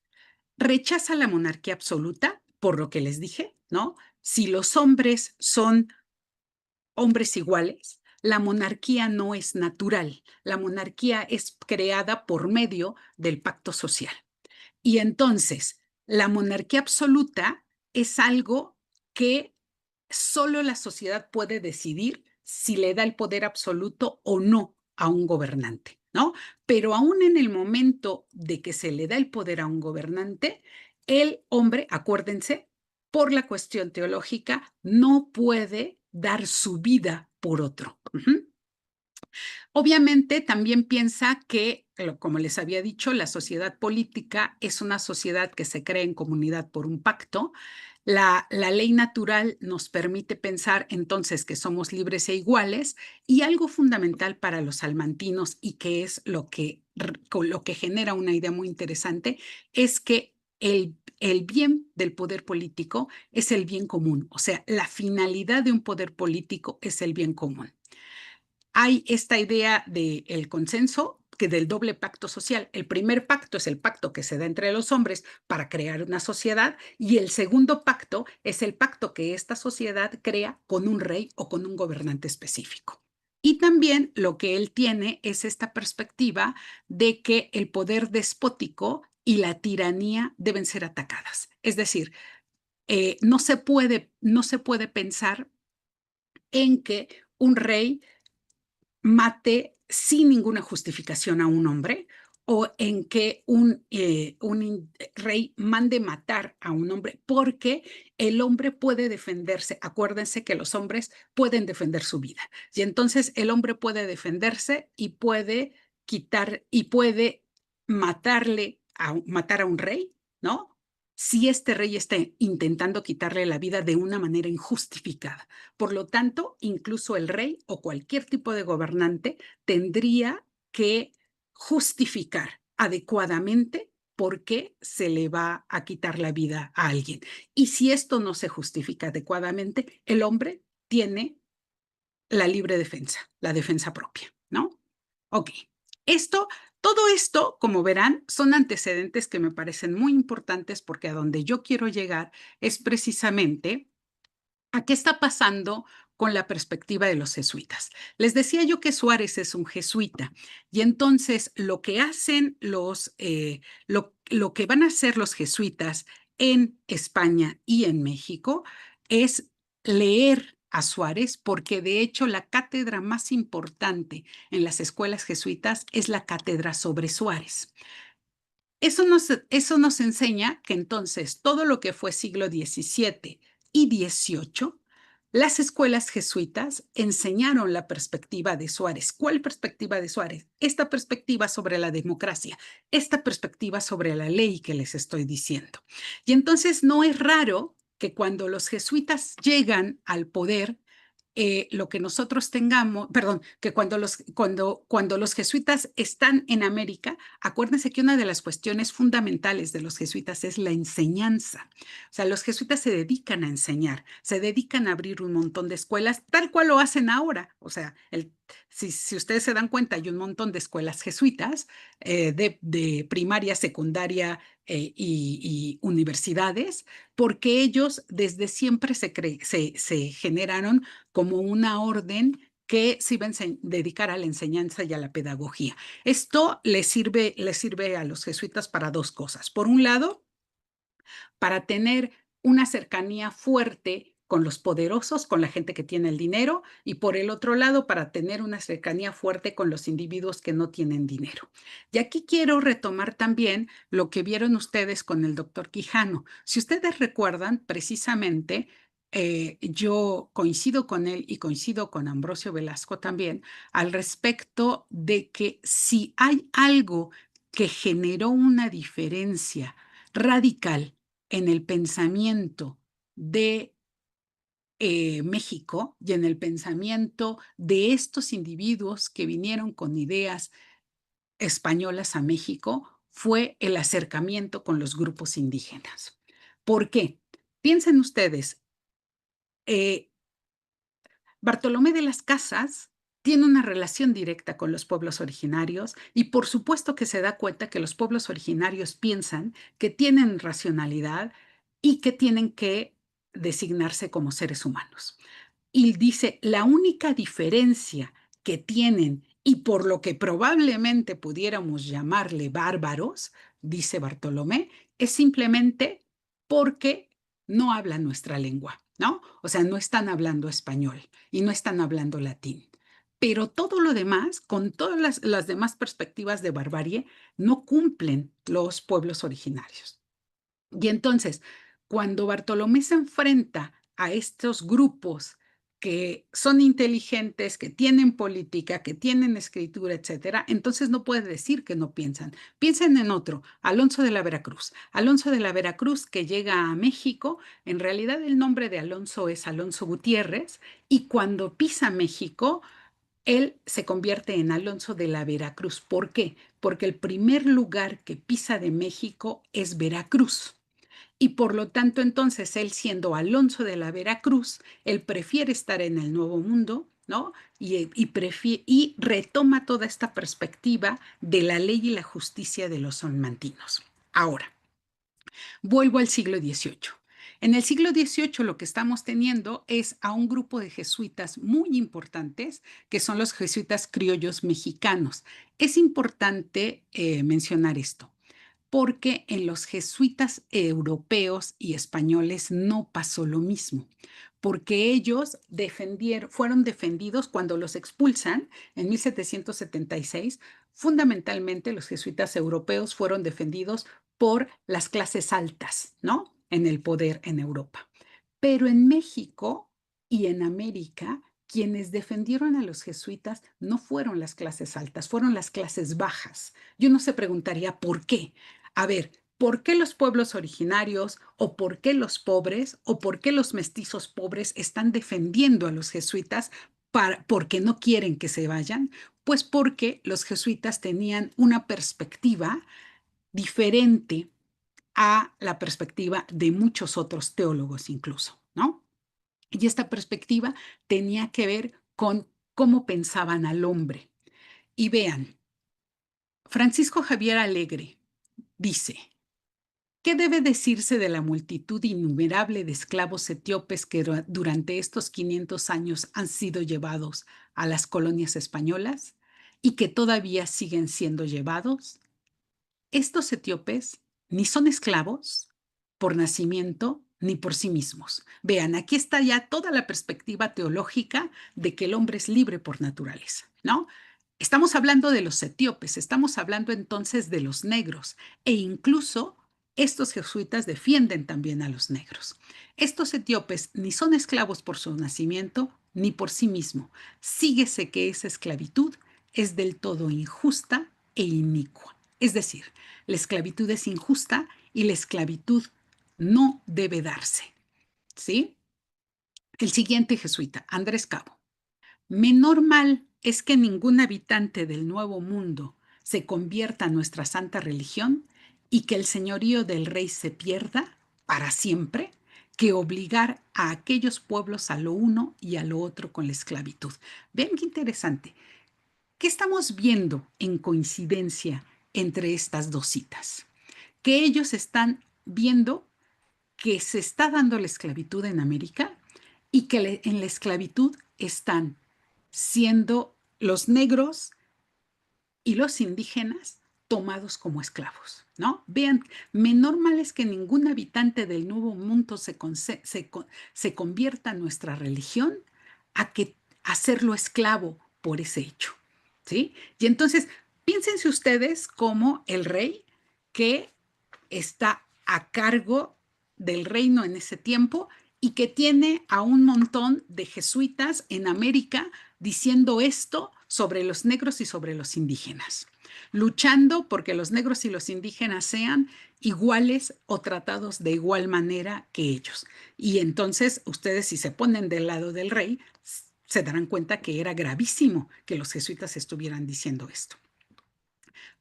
Rechaza la monarquía absoluta, por lo que les dije, ¿no? Si los hombres son hombres iguales, la monarquía no es natural. La monarquía es creada por medio del pacto social. Y entonces, la monarquía absoluta es algo que solo la sociedad puede decidir si le da el poder absoluto o no a un gobernante, ¿no? Pero aún en el momento de que se le da el poder a un gobernante, el hombre, acuérdense, por la cuestión teológica, no puede dar su vida por otro. Obviamente también piensa que, como les había dicho, la sociedad política es una sociedad que se crea en comunidad por un pacto. La ley natural nos permite pensar entonces que somos libres e iguales y algo fundamental para los salmantinos y que es lo que genera una idea muy interesante es que el bien del poder político es el bien común. O sea, la finalidad de un poder político es el bien común. Hay esta idea del consenso, que del doble pacto social. El primer pacto es el pacto que se da entre los hombres para crear una sociedad y el segundo pacto es el pacto que esta sociedad crea con un rey o con un gobernante específico. Y también lo que él tiene es esta perspectiva de que el poder despótico y la tiranía deben ser atacadas. Es decir, no se puede pensar en que un rey mate sin ninguna justificación a un hombre o en que un rey mande matar a un hombre porque el hombre puede defenderse. Acuérdense que los hombres pueden defender su vida y entonces el hombre puede defenderse y puede quitar y puede matar a un rey, ¿no? Si este rey está intentando quitarle la vida de una manera injustificada. Por lo tanto, incluso el rey o cualquier tipo de gobernante tendría que justificar adecuadamente por qué se le va a quitar la vida a alguien. Y si esto no se justifica adecuadamente, el hombre tiene la libre defensa, la defensa propia, ¿no? Ok, todo esto, como verán, son antecedentes que me parecen muy importantes porque a donde yo quiero llegar es precisamente a qué está pasando con la perspectiva de los jesuitas. Les decía yo que Suárez es un jesuita y entonces lo que hacen lo que van a hacer los jesuitas en España y en México es leer a Suárez, porque de hecho la cátedra más importante en las escuelas jesuitas es la cátedra sobre Suárez. Eso nos enseña que entonces todo lo que fue siglo XVII y XVIII Las escuelas jesuitas enseñaron la perspectiva de Suárez. ¿Cuál perspectiva de Suárez? Esta perspectiva sobre la democracia, esta perspectiva sobre la ley que les estoy diciendo. Y entonces no es raro que cuando los jesuitas llegan al poder, lo que nosotros tengamos, perdón, que cuando los jesuitas están en América, acuérdense que una de las cuestiones fundamentales de los jesuitas es la enseñanza. O sea, los jesuitas se dedican a enseñar, se dedican a abrir un montón de escuelas, tal cual lo hacen ahora. O sea, si ustedes se dan cuenta, hay un montón de escuelas jesuitas de primaria, secundaria y universidades, porque ellos desde siempre se generaron como una orden que se iba a dedicar a la enseñanza y a la pedagogía. Esto les sirve a los jesuitas para dos cosas. Por un lado, para tener una cercanía fuerte con los poderosos, con la gente que tiene el dinero, y por el otro lado, para tener una cercanía fuerte con los individuos que no tienen dinero. Y aquí quiero retomar también lo que vieron ustedes con el doctor Quijano. Si ustedes recuerdan, precisamente, yo coincido con él y coincido con Ambrosio Velasco también al respecto de que si hay algo que generó una diferencia radical en el pensamiento de México y en el pensamiento de estos individuos que vinieron con ideas españolas a México fue el acercamiento con los grupos indígenas. ¿Por qué? Piensen ustedes, Bartolomé de las Casas tiene una relación directa con los pueblos originarios y por supuesto que se da cuenta que los pueblos originarios piensan que tienen racionalidad y que tienen que designarse como seres humanos. Y dice, la única diferencia que tienen y por lo que probablemente pudiéramos llamarle bárbaros, dice Bartolomé, es simplemente porque no hablan nuestra lengua, ¿no? O sea, no están hablando español y no están hablando latín. Pero todo lo demás, con todas las demás perspectivas de barbarie, no cumplen los pueblos originarios. Y entonces, cuando Bartolomé se enfrenta a estos grupos que son inteligentes, que tienen política, que tienen escritura, etcétera, entonces no puede decir que no piensan. Piensen en otro, Alonso de la Veracruz. Alonso de la Veracruz que llega a México, en realidad el nombre de Alonso es Alonso Gutiérrez, y cuando pisa México, él se convierte en Alonso de la Veracruz. ¿Por qué? Porque el primer lugar que pisa de México es Veracruz. Y por lo tanto, entonces, él siendo Alonso de la Veracruz, él prefiere estar en el Nuevo Mundo, ¿no? Y retoma toda esta perspectiva de la ley y la justicia de los salmantinos. Ahora, vuelvo al siglo XVIII. En el siglo XVIII lo que estamos teniendo es a un grupo de jesuitas muy importantes, que son los jesuitas criollos mexicanos. Es importante mencionar esto porque en los jesuitas europeos y españoles no pasó lo mismo, porque ellos fueron defendidos cuando los expulsan en 1776. Fundamentalmente, los jesuitas europeos fueron defendidos por las clases altas, ¿no? En el poder en Europa. Pero en México y en América, quienes defendieron a los jesuitas no fueron las clases altas, fueron las clases bajas. Yo no se preguntaría por qué. A ver, ¿por qué los pueblos originarios o por qué los pobres o por qué los mestizos pobres están defendiendo a los jesuitas porque no quieren que se vayan? Pues porque los jesuitas tenían una perspectiva diferente a la perspectiva de muchos otros teólogos incluso, ¿no? Y esta perspectiva tenía que ver con cómo pensaban al hombre. Y vean, Francisco Javier Alegre dice, ¿qué debe decirse de la multitud innumerable de esclavos etíopes que durante estos 500 años han sido llevados a las colonias españolas y que todavía siguen siendo llevados? Estos etíopes ni son esclavos por nacimiento ni por sí mismos. Vean, aquí está ya toda la perspectiva teológica de que el hombre es libre por naturaleza, ¿no? Estamos hablando de los etíopes, estamos hablando entonces de los negros e incluso Estos jesuitas defienden también a los negros. Estos etíopes ni son esclavos por su nacimiento ni por sí mismo. Síguese que esa esclavitud es del todo injusta e inicua. Es decir, la esclavitud es injusta y la esclavitud no debe darse. ¿Sí? El siguiente jesuita, Andrés Cabo. Menor mal es que ningún habitante del Nuevo Mundo se convierta a nuestra santa religión y que el señorío del rey se pierda para siempre, que obligar a aquellos pueblos a lo uno y a lo otro con la esclavitud. Vean qué interesante. ¿Qué estamos viendo en coincidencia entre estas dos citas? Que ellos están viendo que se está dando la esclavitud en América y que en la esclavitud están siendo los negros y los indígenas tomados como esclavos, ¿no? Vean, menor mal es que ningún habitante del Nuevo Mundo se convierta en nuestra religión a que hacerlo esclavo por ese hecho, ¿sí? Y entonces, piénsense ustedes como el rey que está a cargo del reino en ese tiempo y que tiene a un montón de jesuitas en América diciendo esto sobre los negros y sobre los indígenas, luchando porque los negros y los indígenas sean iguales o tratados de igual manera que ellos. Y entonces ustedes, si se ponen del lado del rey, se darán cuenta que era gravísimo que los jesuitas estuvieran diciendo esto.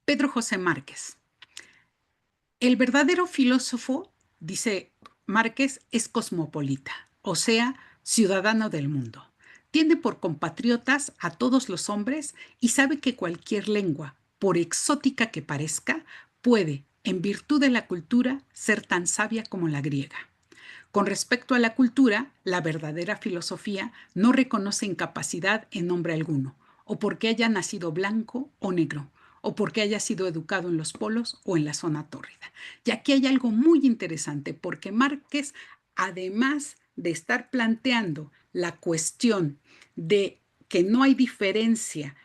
Pedro José Márquez. El verdadero filósofo, dice Márquez, es cosmopolita, o sea, ciudadano del mundo. Tiene por compatriotas a todos los hombres y sabe que cualquier lengua, por exótica que parezca, puede, en virtud de la cultura, ser tan sabia como la griega. Con respecto a la cultura, la verdadera filosofía no reconoce incapacidad en hombre alguno, o porque haya nacido blanco o negro, o porque haya sido educado en los polos o en la zona tórrida. Y aquí hay algo muy interesante, porque Márquez, además de estar planteando la cuestión de que no hay diferencia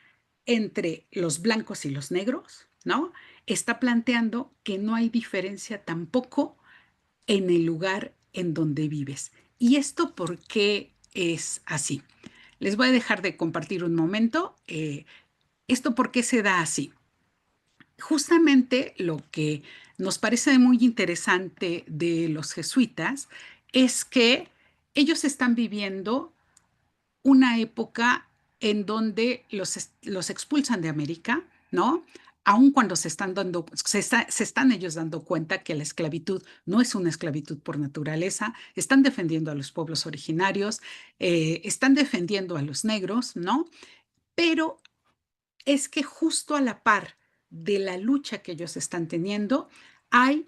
entre los blancos y los negros, ¿no? Está planteando que no hay diferencia tampoco en el lugar en donde vives. ¿Y esto por qué es así? Les voy a dejar de compartir un momento. ¿Esto por qué se da así? Justamente lo que nos parece muy interesante de los jesuitas es que ellos están viviendo una época en donde los expulsan de América, ¿no? Aun cuando se están ellos dando cuenta que la esclavitud no es una esclavitud por naturaleza, están defendiendo a los pueblos originarios, están defendiendo a los negros, ¿no? Pero es que justo a la par de la lucha que ellos están teniendo, hay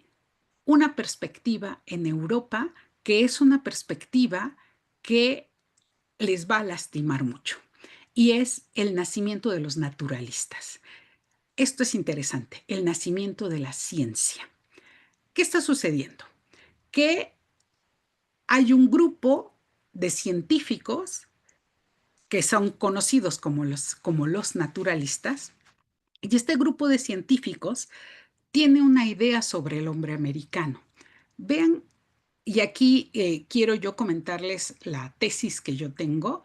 una perspectiva en Europa que es una perspectiva que les va a lastimar mucho, y es el nacimiento de los naturalistas. Esto es interesante, el nacimiento de la ciencia. ¿Qué está sucediendo? Que hay un grupo de científicos que son conocidos como los naturalistas, y este grupo de científicos tiene una idea sobre el hombre americano. Vean, y aquí quiero yo comentarles la tesis que yo tengo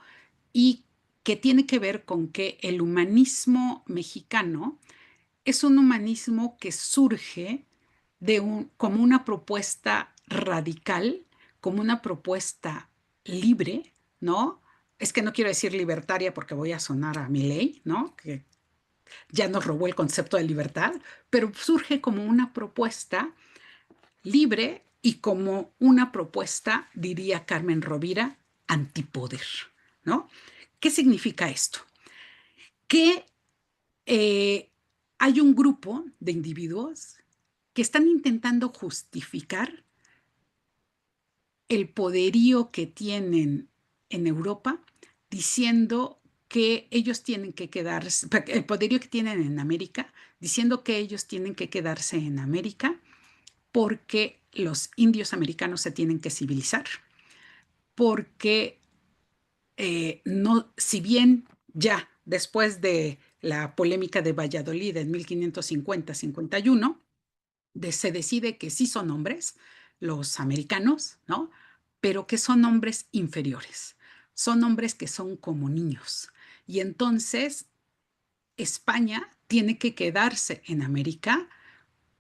y que tiene que ver con que el humanismo mexicano es un humanismo que surge como una propuesta radical, como una propuesta libre, ¿no? Es que no quiero decir libertaria porque voy a sonar a Milei, ¿no? Que ya nos robó el concepto de libertad, pero surge como una propuesta libre y como una propuesta, diría Carmen Rovira, antipoder, ¿no? ¿Qué significa esto? Que hay un grupo de individuos que están intentando justificar el poderío que tienen en Europa, diciendo que ellos tienen que quedarse, el poderío que tienen en América, diciendo que ellos tienen que quedarse en América porque los indios americanos se tienen que civilizar, porque no, si bien ya después de la polémica de Valladolid en 1550-51, se decide que sí son hombres, los americanos, ¿no? Pero que son hombres inferiores, son hombres que son como niños. Y entonces España tiene que quedarse en América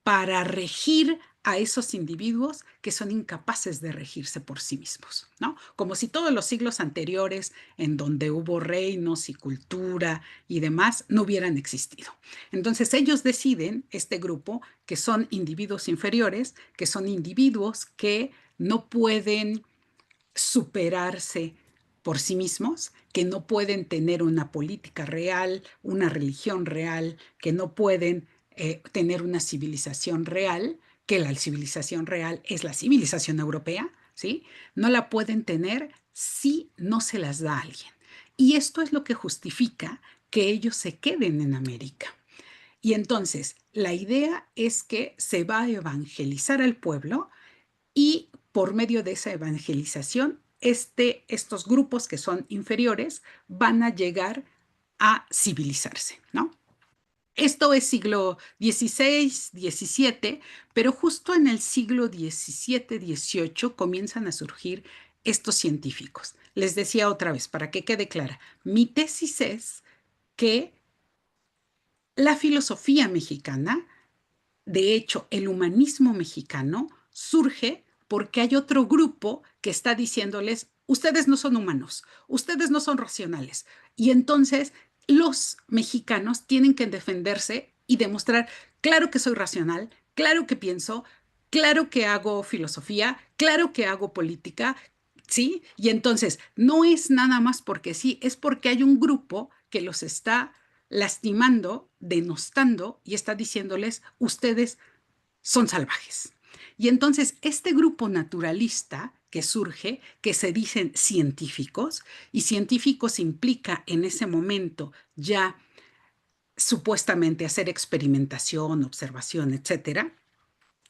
para regir a esos individuos que son incapaces de regirse por sí mismos, ¿no? Como si todos los siglos anteriores, en donde hubo reinos y cultura y demás, no hubieran existido. Entonces ellos deciden, este grupo, que son individuos inferiores, que son individuos que no pueden superarse por sí mismos, que no pueden tener una política real, una religión real, que no pueden tener una civilización real, que la civilización real es la civilización europea, ¿sí? No la pueden tener si no se las da a alguien. Y esto es lo que justifica que ellos se queden en América. Y entonces, la idea es que se va a evangelizar al pueblo y por medio de esa evangelización, estos grupos que son inferiores van a llegar a civilizarse, ¿no? Esto es siglo XVI, XVII, pero justo en el siglo XVII, XVIII comienzan a surgir estos científicos. Les decía otra vez, para que quede clara, mi tesis es que la filosofía mexicana, de hecho, el humanismo mexicano surge porque hay otro grupo que está diciéndoles, ustedes no son humanos, ustedes no son racionales. Y entonces los mexicanos tienen que defenderse y demostrar, claro que soy racional, claro que pienso, claro que hago filosofía, claro que hago política, ¿sí? Y entonces no es nada más porque sí, es porque hay un grupo que los está lastimando, denostando y está diciéndoles, ustedes son salvajes. Y entonces este grupo naturalista que surge, que se dicen científicos, y científicos implica en ese momento ya supuestamente hacer experimentación, observación, etcétera,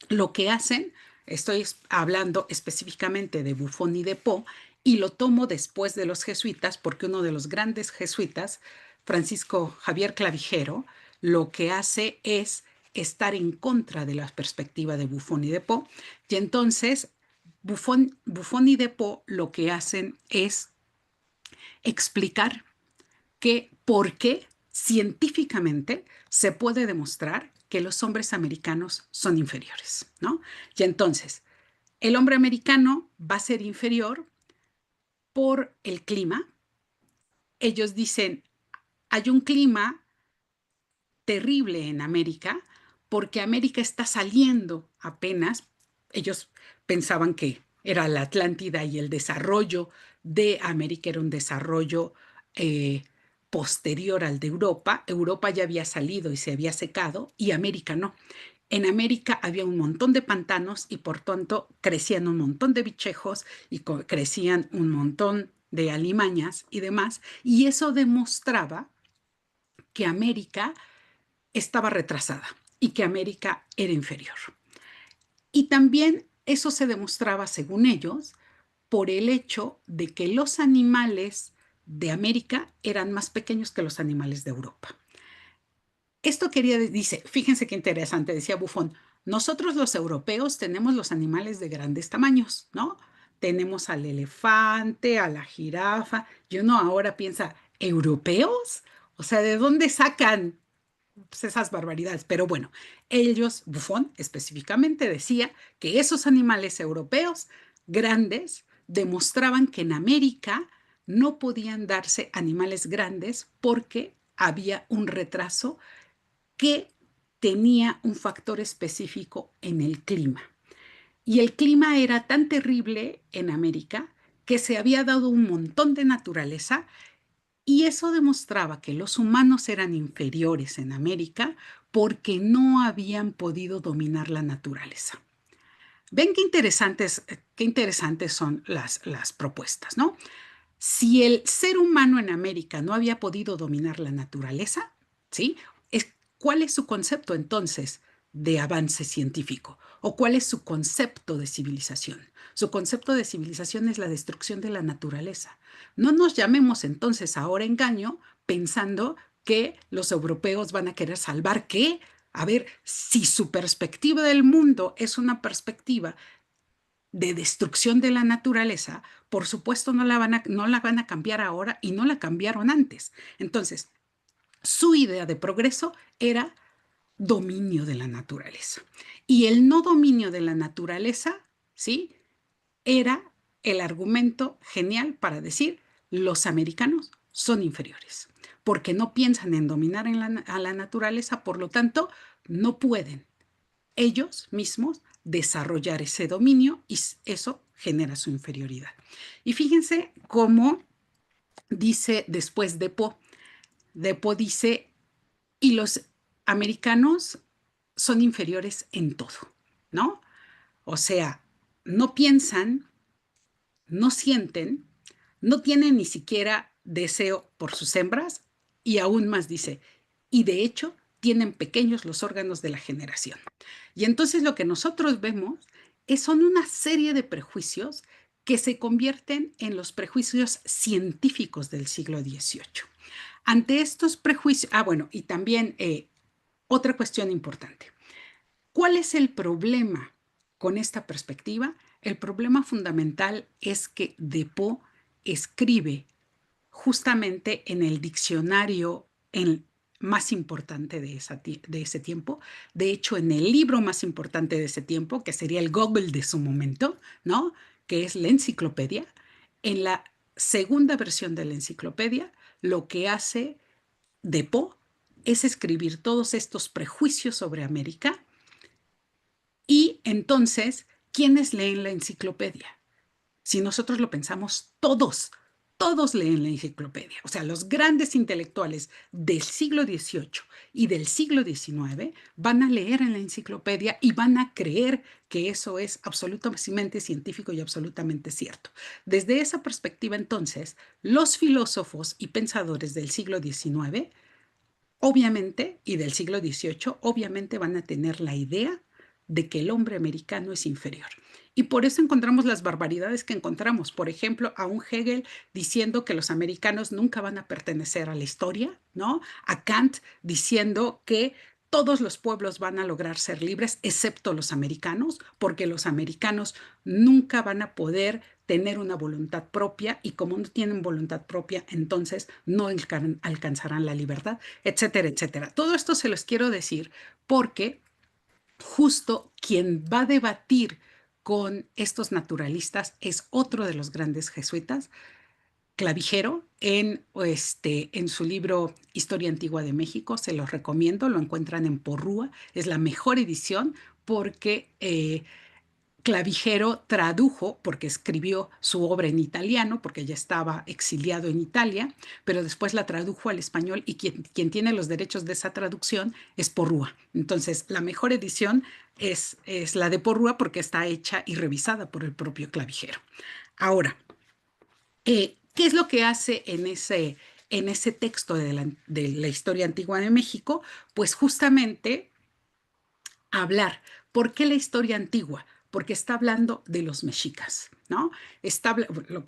lo que hacen, estoy hablando específicamente de Buffon y de Poe, y lo tomo después de los jesuitas, porque uno de los grandes jesuitas, Francisco Javier Clavijero, lo que hace es estar en contra de la perspectiva de Buffon y de Poe, y entonces Buffon y de Poe lo que hacen es explicar que por qué científicamente se puede demostrar que los hombres americanos son inferiores, ¿no? Y entonces, el hombre americano va a ser inferior por el clima. Ellos dicen, hay un clima terrible en América porque América está saliendo apenas. Ellos pensaban que era la Atlántida y el desarrollo de América era un desarrollo posterior al de Europa. Europa ya había salido y se había secado y América no. En América había un montón de pantanos y por tanto crecían un montón de bichejos y crecían un montón de alimañas y demás. Y eso demostraba que América estaba retrasada y que América era inferior. Y también eso se demostraba, según ellos, por el hecho de que los animales de América eran más pequeños que los animales de Europa. Esto dice, fíjense qué interesante, decía Buffon, nosotros los europeos tenemos los animales de grandes tamaños, ¿no? Tenemos al elefante, a la jirafa, y uno ahora piensa, ¿europeos? O sea, ¿de dónde sacan pues, esas barbaridades? Pero bueno, ellos, Buffon específicamente, decía que esos animales europeos grandes demostraban que en América no podían darse animales grandes porque había un retraso que tenía un factor específico en el clima. Y el clima era tan terrible en América que se había dado un montón de naturaleza y eso demostraba que los humanos eran inferiores en América porque no habían podido dominar la naturaleza. Ven qué interesantes son las propuestas, ¿no? Si el ser humano en América no había podido dominar la naturaleza, ¿sí? ¿Cuál es su concepto entonces de avance científico? ¿O cuál es su concepto de civilización? Su concepto de civilización es la destrucción de la naturaleza. No nos llamemos entonces ahora engaño pensando que los europeos van a querer salvar ¿qué? A ver, si su perspectiva del mundo es una perspectiva de destrucción de la naturaleza, por supuesto no la van a cambiar ahora y no la cambiaron antes. Entonces, su idea de progreso era dominio de la naturaleza. Y el no dominio de la naturaleza, ¿sí? Era el argumento genial para decir los americanos son inferiores, porque no piensan en dominar a la naturaleza, por lo tanto, no pueden ellos mismos desarrollar ese dominio y eso genera su inferioridad. Y fíjense cómo dice después Depo dice, y los americanos son inferiores en todo, ¿no? O sea, no piensan, no sienten, no tienen ni siquiera deseo por sus hembras y aún más dice, y de hecho tienen pequeños los órganos de la generación. Y entonces lo que nosotros vemos son una serie de prejuicios que se convierten en los prejuicios científicos del siglo XVIII. Ante estos prejuicios, bueno, y también otra cuestión importante. ¿Cuál es el problema con esta perspectiva? El problema fundamental es que Depo escribe justamente en el diccionario más importante de ese tiempo, de hecho en el libro más importante de ese tiempo, que sería el Google de su momento, ¿no? Que es la enciclopedia. En la segunda versión de la enciclopedia, lo que hace Depo es escribir todos estos prejuicios sobre América y entonces, ¿quiénes leen la enciclopedia? Si nosotros lo pensamos, todos leen la enciclopedia. O sea, los grandes intelectuales del siglo XVIII y del siglo XIX van a leer en la enciclopedia y van a creer que eso es absolutamente científico y absolutamente cierto. Desde esa perspectiva, entonces, los filósofos y pensadores del siglo XIX, obviamente, y del siglo XVIII, obviamente van a tener la idea de que el hombre americano es inferior. Y por eso encontramos las barbaridades que encontramos. Por ejemplo, a un Hegel diciendo que los americanos nunca van a pertenecer a la historia, ¿no? A Kant diciendo que todos los pueblos van a lograr ser libres, excepto los americanos, porque los americanos nunca van a poder tener una voluntad propia y como no tienen voluntad propia, entonces no alcanzarán la libertad, etcétera, etcétera. Todo esto se los quiero decir porque justo quien va a debatir con estos naturalistas es otro de los grandes jesuitas, Clavijero, en su libro Historia Antigua de México. Se los recomiendo, lo encuentran en Porrúa, es la mejor edición porque Clavijero tradujo, porque escribió su obra en italiano, porque ya estaba exiliado en Italia, pero después la tradujo al español y quien tiene los derechos de esa traducción es Porrúa. Entonces, la mejor edición es la de Porrúa porque está hecha y revisada por el propio Clavijero. Ahora, ¿qué es lo que hace en ese texto de la historia antigua de México? Pues justamente hablar. ¿Por qué la historia antigua? Porque está hablando de los mexicas, ¿no? Está lo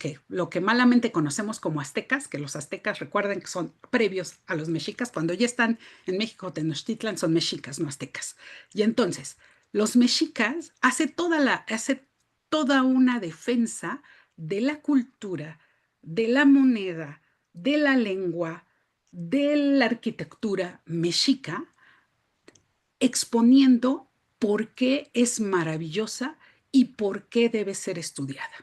que malamente conocemos como aztecas, que los aztecas recuerden que son previos a los mexicas, cuando ya están en México, Tenochtitlan, son mexicas, no aztecas. Y entonces, los mexicas hace toda una defensa de la cultura, de la moneda, de la lengua, de la arquitectura mexica, exponiendo por qué es maravillosa y por qué debe ser estudiada.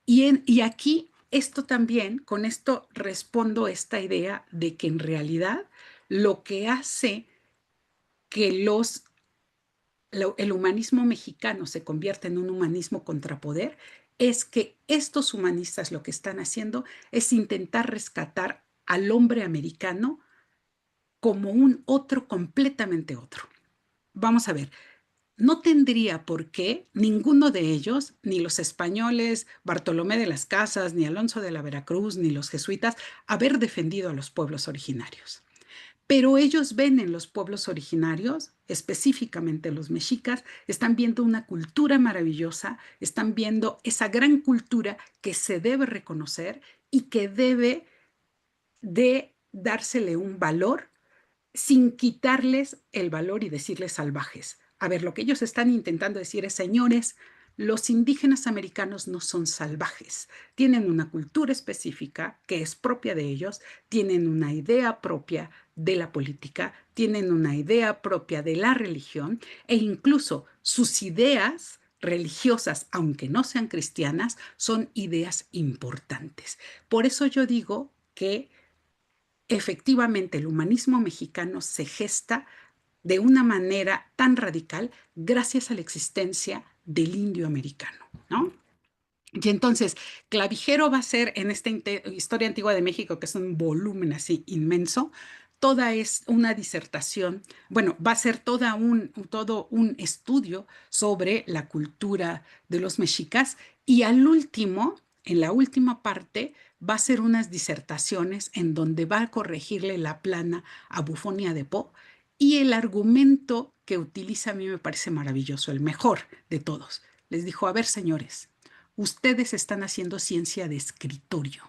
Y aquí esto también, con esto respondo a esta idea de que en realidad lo que hace que el humanismo mexicano se convierta en un humanismo contrapoder es que estos humanistas lo que están haciendo es intentar rescatar al hombre americano como un otro completamente otro. Vamos a ver, no tendría por qué ninguno de ellos, ni los españoles, Bartolomé de las Casas, ni Alonso de la Veracruz, ni los jesuitas, haber defendido a los pueblos originarios. Pero ellos ven en los pueblos originarios, específicamente los mexicas, están viendo una cultura maravillosa, están viendo esa gran cultura que se debe reconocer y que debe de dársele un valor sin quitarles el valor y decirles salvajes. A ver, lo que ellos están intentando decir es, señores, los indígenas americanos no son salvajes, tienen una cultura específica que es propia de ellos, tienen una idea propia de la política, tienen una idea propia de la religión e incluso sus ideas religiosas, aunque no sean cristianas, son ideas importantes. Por eso yo digo que efectivamente el humanismo mexicano se gesta de una manera tan radical gracias a la existencia del indio americano, ¿no? Y entonces, Clavijero va a ser en esta Historia Antigua de México, que es un volumen así inmenso, toda es una disertación, bueno, va a ser todo un estudio sobre la cultura de los mexicas y al último, en la última parte, va a ser unas disertaciones en donde va a corregirle la plana a Bufonia de Po y el argumento que utiliza a mí me parece maravilloso, el mejor de todos. Les dijo, a ver, señores, ustedes están haciendo ciencia de escritorio.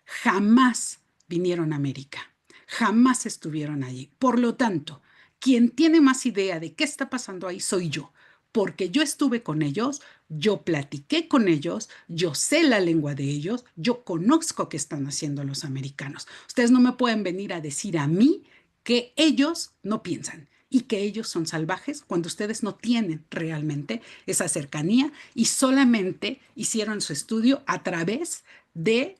Jamás vinieron a América. Jamás estuvieron allí. Por lo tanto, quien tiene más idea de qué está pasando ahí soy yo, porque yo estuve con ellos, yo platiqué con ellos, yo sé la lengua de ellos, yo conozco qué están haciendo los americanos. Ustedes no me pueden venir a decir a mí que ellos no piensan y que ellos son salvajes cuando ustedes no tienen realmente esa cercanía y solamente hicieron su estudio a través de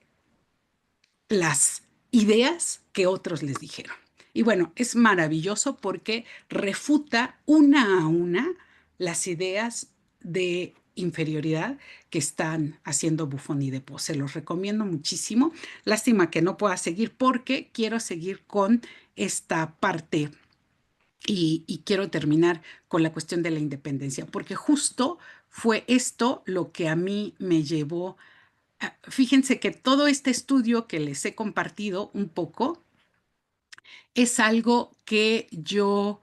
las ideas que otros les dijeron. Y bueno, es maravilloso porque refuta una a una las ideas de inferioridad que están haciendo Buffon y De Po. Se los recomiendo muchísimo. Lástima que no pueda seguir porque quiero seguir con esta parte y quiero terminar con la cuestión de la independencia, porque justo fue esto lo que a mí me llevó. Fíjense que todo este estudio que les he compartido un poco es algo que yo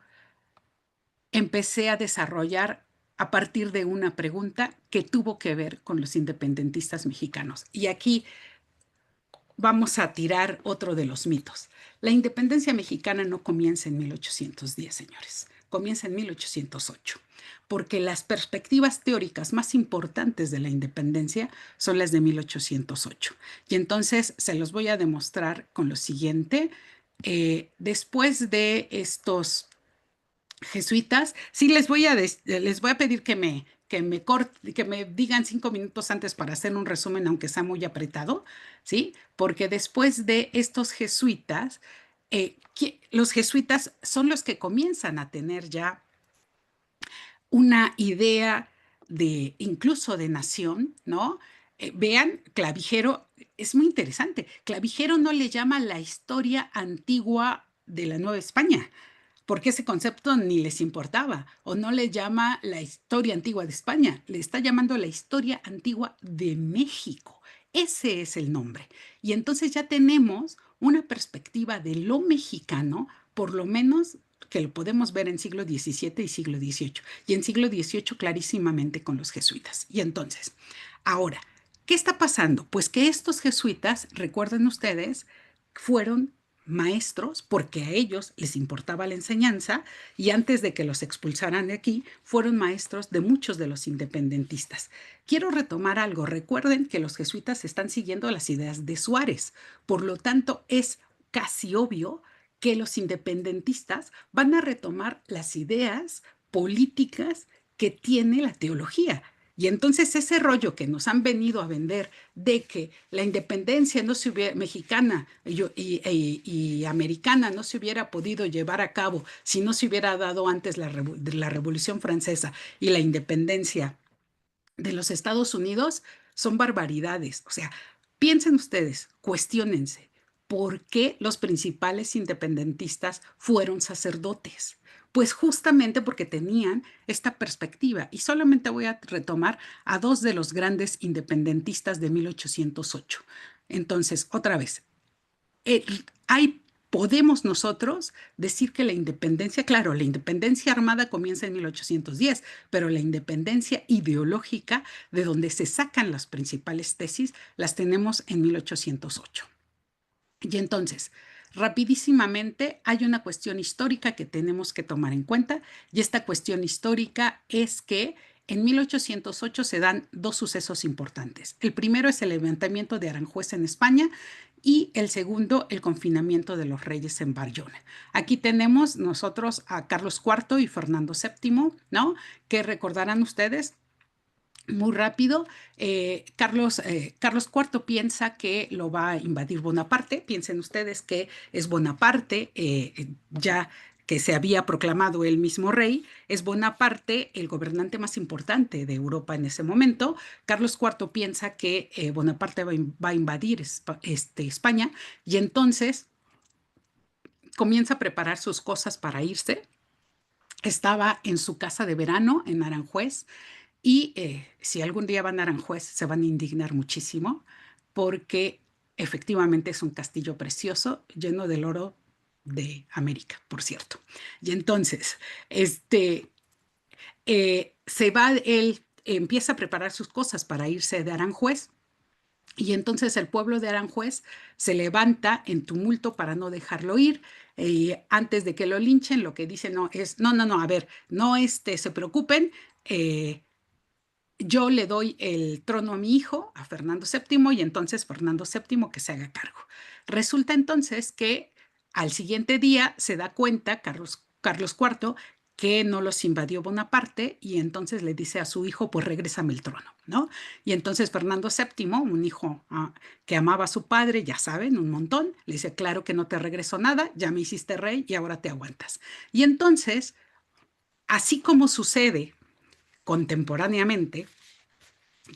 empecé a desarrollar a partir de una pregunta que tuvo que ver con los independentistas mexicanos. Y aquí vamos a tirar otro de los mitos. La independencia mexicana no comienza en 1810, señores, comienza en 1808, porque las perspectivas teóricas más importantes de la independencia son las de 1808. Y entonces se los voy a demostrar con lo siguiente. Después de estos jesuitas, sí les voy a pedir que me digan 5 minutos antes para hacer un resumen, aunque sea muy apretado, ¿sí? Porque después de estos jesuitas, los jesuitas son los que comienzan a tener ya una idea de incluso de nación, ¿no? Vean, Clavijero, es muy interesante. Clavijero no le llama la historia antigua de la Nueva España, porque ese concepto ni les importaba, o no le llama la historia antigua de España, le está llamando la historia antigua de México. Ese es el nombre. Y entonces ya tenemos una perspectiva de lo mexicano, por lo menos que lo podemos ver en siglo XVII y siglo XVIII, y en siglo XVIII clarísimamente con los jesuitas. Y entonces, ahora, ¿qué está pasando? Pues que estos jesuitas, recuerden ustedes, fueron maestros porque a ellos les importaba la enseñanza y antes de que los expulsaran de aquí, fueron maestros de muchos de los independentistas. Quiero retomar algo. Recuerden que los jesuitas están siguiendo las ideas de Suárez. Por lo tanto, es casi obvio que los independentistas van a retomar las ideas políticas que tiene la teología. Y entonces ese rollo que nos han venido a vender de que la independencia no se hubiera, mexicana y americana no se hubiera podido llevar a cabo si no se hubiera dado antes la Revolución Francesa y la independencia de los Estados Unidos, son barbaridades. O sea, piensen ustedes, cuestiónense, ¿por qué los principales independentistas fueron sacerdotes? Pues justamente porque tenían esta perspectiva. Y solamente voy a retomar a dos de los grandes independentistas de 1808. Entonces, otra vez, podemos nosotros decir que la independencia, claro, la independencia armada comienza en 1810, pero la independencia ideológica, de donde se sacan las principales tesis, las tenemos en 1808. Y entonces, Rapidísimamente, hay una cuestión histórica que tenemos que tomar en cuenta, y esta cuestión histórica es que en 1808 se dan dos sucesos importantes. El primero es el levantamiento de Aranjuez en España y el segundo, el confinamiento de los reyes en Bayona. Aquí tenemos nosotros a Carlos IV y Fernando VII, ¿no? Que recordarán ustedes muy rápido. Carlos IV piensa que lo va a invadir Bonaparte. Piensen ustedes que es Bonaparte, ya que se había proclamado él mismo rey, es Bonaparte el gobernante más importante de Europa en ese momento. Carlos IV piensa que Bonaparte va a invadir España, y entonces comienza a preparar sus cosas para irse. Estaba en su casa de verano en Aranjuez. Y si algún día van a Aranjuez, se van a indignar muchísimo, porque efectivamente es un castillo precioso, lleno del oro de América, por cierto. Y entonces, él empieza a preparar sus cosas para irse de Aranjuez, y entonces el pueblo de Aranjuez se levanta en tumulto para no dejarlo ir. Antes de que lo linchen, lo que dicen no es, no, a ver, no se preocupen, yo le doy el trono a mi hijo, a Fernando VII, y entonces Fernando VII que se haga cargo. Resulta entonces que al siguiente día se da cuenta Carlos IV que no los invadió Bonaparte, y entonces le dice a su hijo, pues regrésame el trono, ¿no? Y entonces Fernando VII, un hijo que amaba a su padre, ya saben, un montón, le dice, claro que no te regreso nada, ya me hiciste rey y ahora te aguantas. Y entonces, así como sucede contemporáneamente,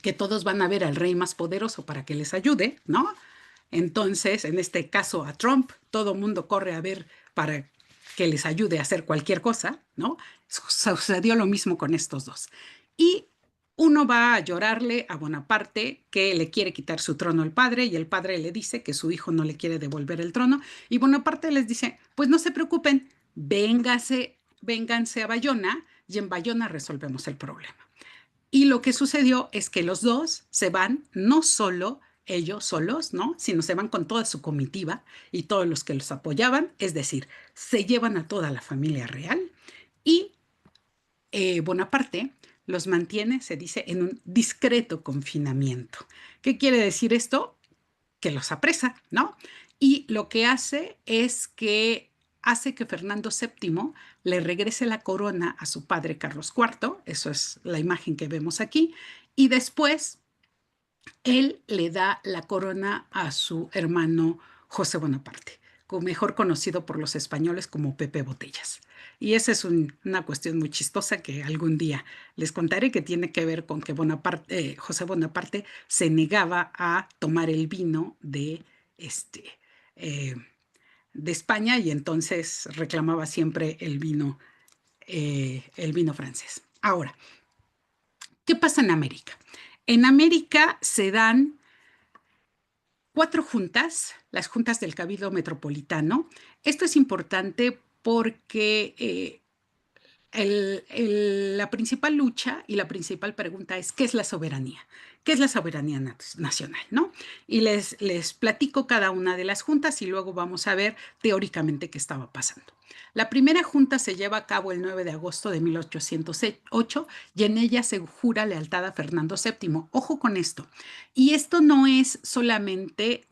que todos van a ver al rey más poderoso para que les ayude, ¿no? Entonces, en este caso a Trump, todo el mundo corre a ver para que les ayude a hacer cualquier cosa, ¿no? Sucedió lo mismo con estos dos. Y uno va a llorarle a Bonaparte que le quiere quitar su trono al padre, y el padre le dice que su hijo no le quiere devolver el trono, y Bonaparte les dice, pues no se preocupen, vénganse a Bayona, y en Bayona resolvemos el problema. Y lo que sucedió es que los dos se van, no solo ellos solos, ¿no? Sino se van con toda su comitiva y todos los que los apoyaban, es decir, se llevan a toda la familia real, y Bonaparte los mantiene, se dice, en un discreto confinamiento. ¿Qué quiere decir esto? Que los apresa, ¿no? Y lo que hace es que hace que Fernando VII le regrese la corona a su padre Carlos IV, eso es la imagen que vemos aquí, y después él le da la corona a su hermano José Bonaparte, mejor conocido por los españoles como Pepe Botellas. Y esa es una cuestión muy chistosa que algún día les contaré, que tiene que ver con que José Bonaparte se negaba a tomar el vino eh, de España, y entonces reclamaba siempre el vino francés. Ahora, ¿qué pasa en América? En América se dan 4 juntas, las juntas del Cabildo Metropolitano. Esto es importante porque la principal lucha y la principal pregunta es, ¿qué es la soberanía? ¿Qué es la soberanía nacional? ¿No? Y les platico cada una de las juntas, y luego vamos a ver teóricamente qué estaba pasando. La primera junta se lleva a cabo el 9 de agosto de 1808, y en ella se jura lealtad a Fernando VII. Ojo con esto. Y esto no es solamente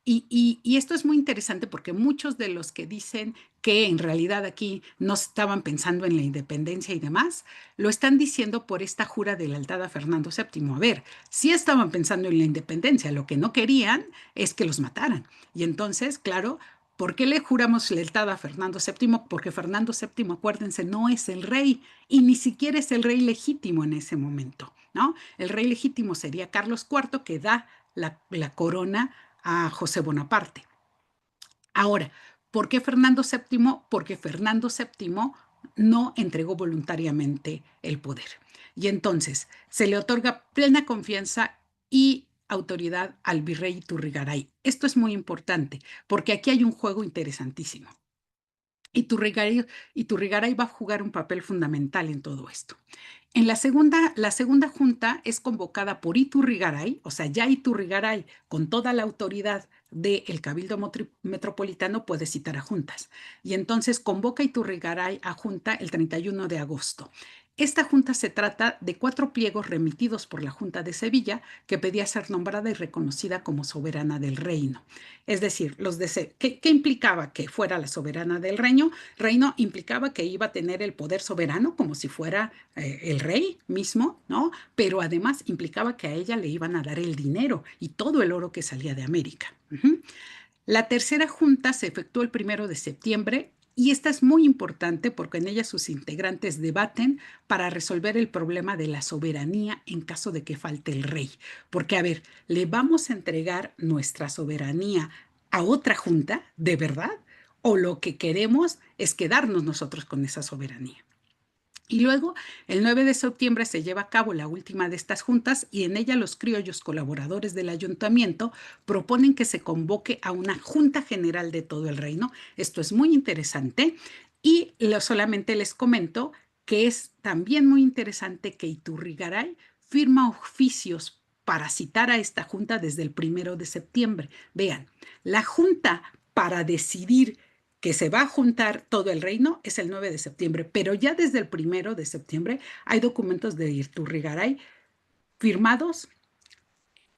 y esto es muy interesante, porque muchos de los que dicen que en realidad aquí no estaban pensando en la independencia y demás, lo están diciendo por esta jura de lealtad a Fernando VII. A ver, sí estaban pensando en la independencia, lo que no querían es que los mataran. Y entonces, claro, ¿por qué le juramos lealtad a Fernando VII? Porque Fernando VII, acuérdense, no es el rey, y ni siquiera es el rey legítimo en ese momento, ¿no? El rey legítimo sería Carlos IV, que da la corona a José Bonaparte. Ahora, ¿por qué Fernando VII? Porque Fernando VII no entregó voluntariamente el poder. Y entonces se le otorga plena confianza y autoridad al virrey Iturrigaray. Esto es muy importante, porque aquí hay un juego interesantísimo. Iturrigaray va a jugar un papel fundamental en todo esto. En la segunda junta es convocada por Iturrigaray, o sea, ya Iturrigaray, con toda la autoridad del Cabildo Metropolitano puede citar a juntas. Y entonces convoca Iturrigaray a junta el 31 de agosto. Esta junta se trata de 4 pliegos remitidos por la Junta de Sevilla que pedía ser nombrada y reconocida como soberana del reino. Es decir, ¿qué implicaba que fuera la soberana del reino? Reino implicaba que iba a tener el poder soberano como si fuera el rey mismo, ¿no? Pero además implicaba que a ella le iban a dar el dinero y todo el oro que salía de América. La tercera junta se efectuó el 1 de septiembre y esta es muy importante porque en ella sus integrantes debaten para resolver el problema de la soberanía en caso de que falte el rey. Porque, a ver, ¿le vamos a entregar nuestra soberanía a otra junta, de verdad? ¿O lo que queremos es quedarnos nosotros con esa soberanía? Y luego, el 9 de septiembre se lleva a cabo la última de estas juntas y en ella los criollos colaboradores del ayuntamiento proponen que se convoque a una junta general de todo el reino. Esto es muy interesante y solamente les comento que es también muy interesante que Iturrigaray firma oficios para citar a esta junta desde el 1 de septiembre. Vean, la junta para decidir que se va a juntar todo el reino es el 9 de septiembre, pero ya desde el 1 de septiembre hay documentos de Iturrigaray firmados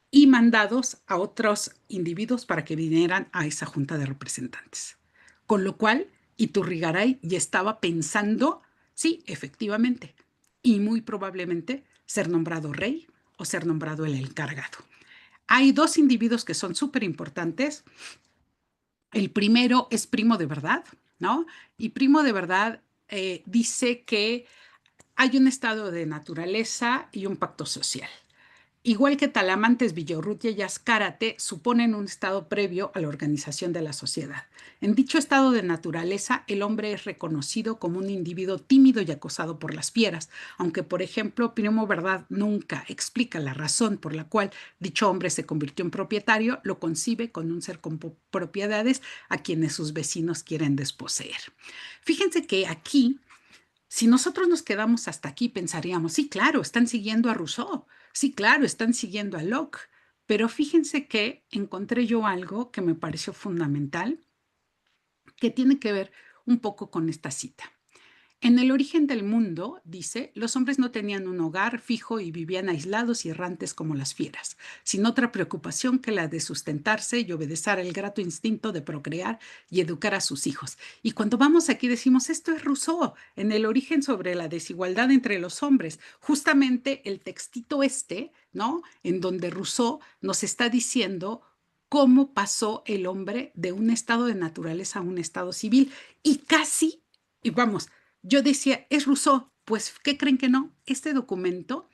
y mandados a otros individuos para que vinieran a esa junta de representantes. Con lo cual, Iturrigaray ya estaba pensando, sí, efectivamente, y muy probablemente ser nombrado rey o ser nombrado el encargado. Hay 2 individuos que son súper importantes. El primero es Primo de Verdad, ¿no? Y Primo de Verdad dice que hay un estado de naturaleza y un pacto social. Igual que Talamantes, Villarrutia y Azcárate, suponen un estado previo a la organización de la sociedad. En dicho estado de naturaleza, el hombre es reconocido como un individuo tímido y acosado por las fieras, aunque, por ejemplo, Primo Verdad nunca explica la razón por la cual dicho hombre se convirtió en propietario, lo concibe con un ser con propiedades a quienes sus vecinos quieren desposeer. Fíjense que aquí, si nosotros nos quedamos hasta aquí, pensaríamos, sí, claro, están siguiendo a Rousseau, sí, claro, están siguiendo a Locke, pero fíjense que encontré yo algo que me pareció fundamental, que tiene que ver un poco con esta cita. En el origen del mundo, dice, los hombres no tenían un hogar fijo y vivían aislados y errantes como las fieras, sin otra preocupación que la de sustentarse y obedecer al grato instinto de procrear y educar a sus hijos. Y cuando vamos aquí decimos, esto es Rousseau, en el origen sobre la desigualdad entre los hombres, justamente el textito ¿no? En donde Rousseau nos está diciendo cómo pasó el hombre de un estado de naturaleza a un estado civil y casi, y vamos, yo decía, es Rousseau. Pues, ¿qué creen que no? Este documento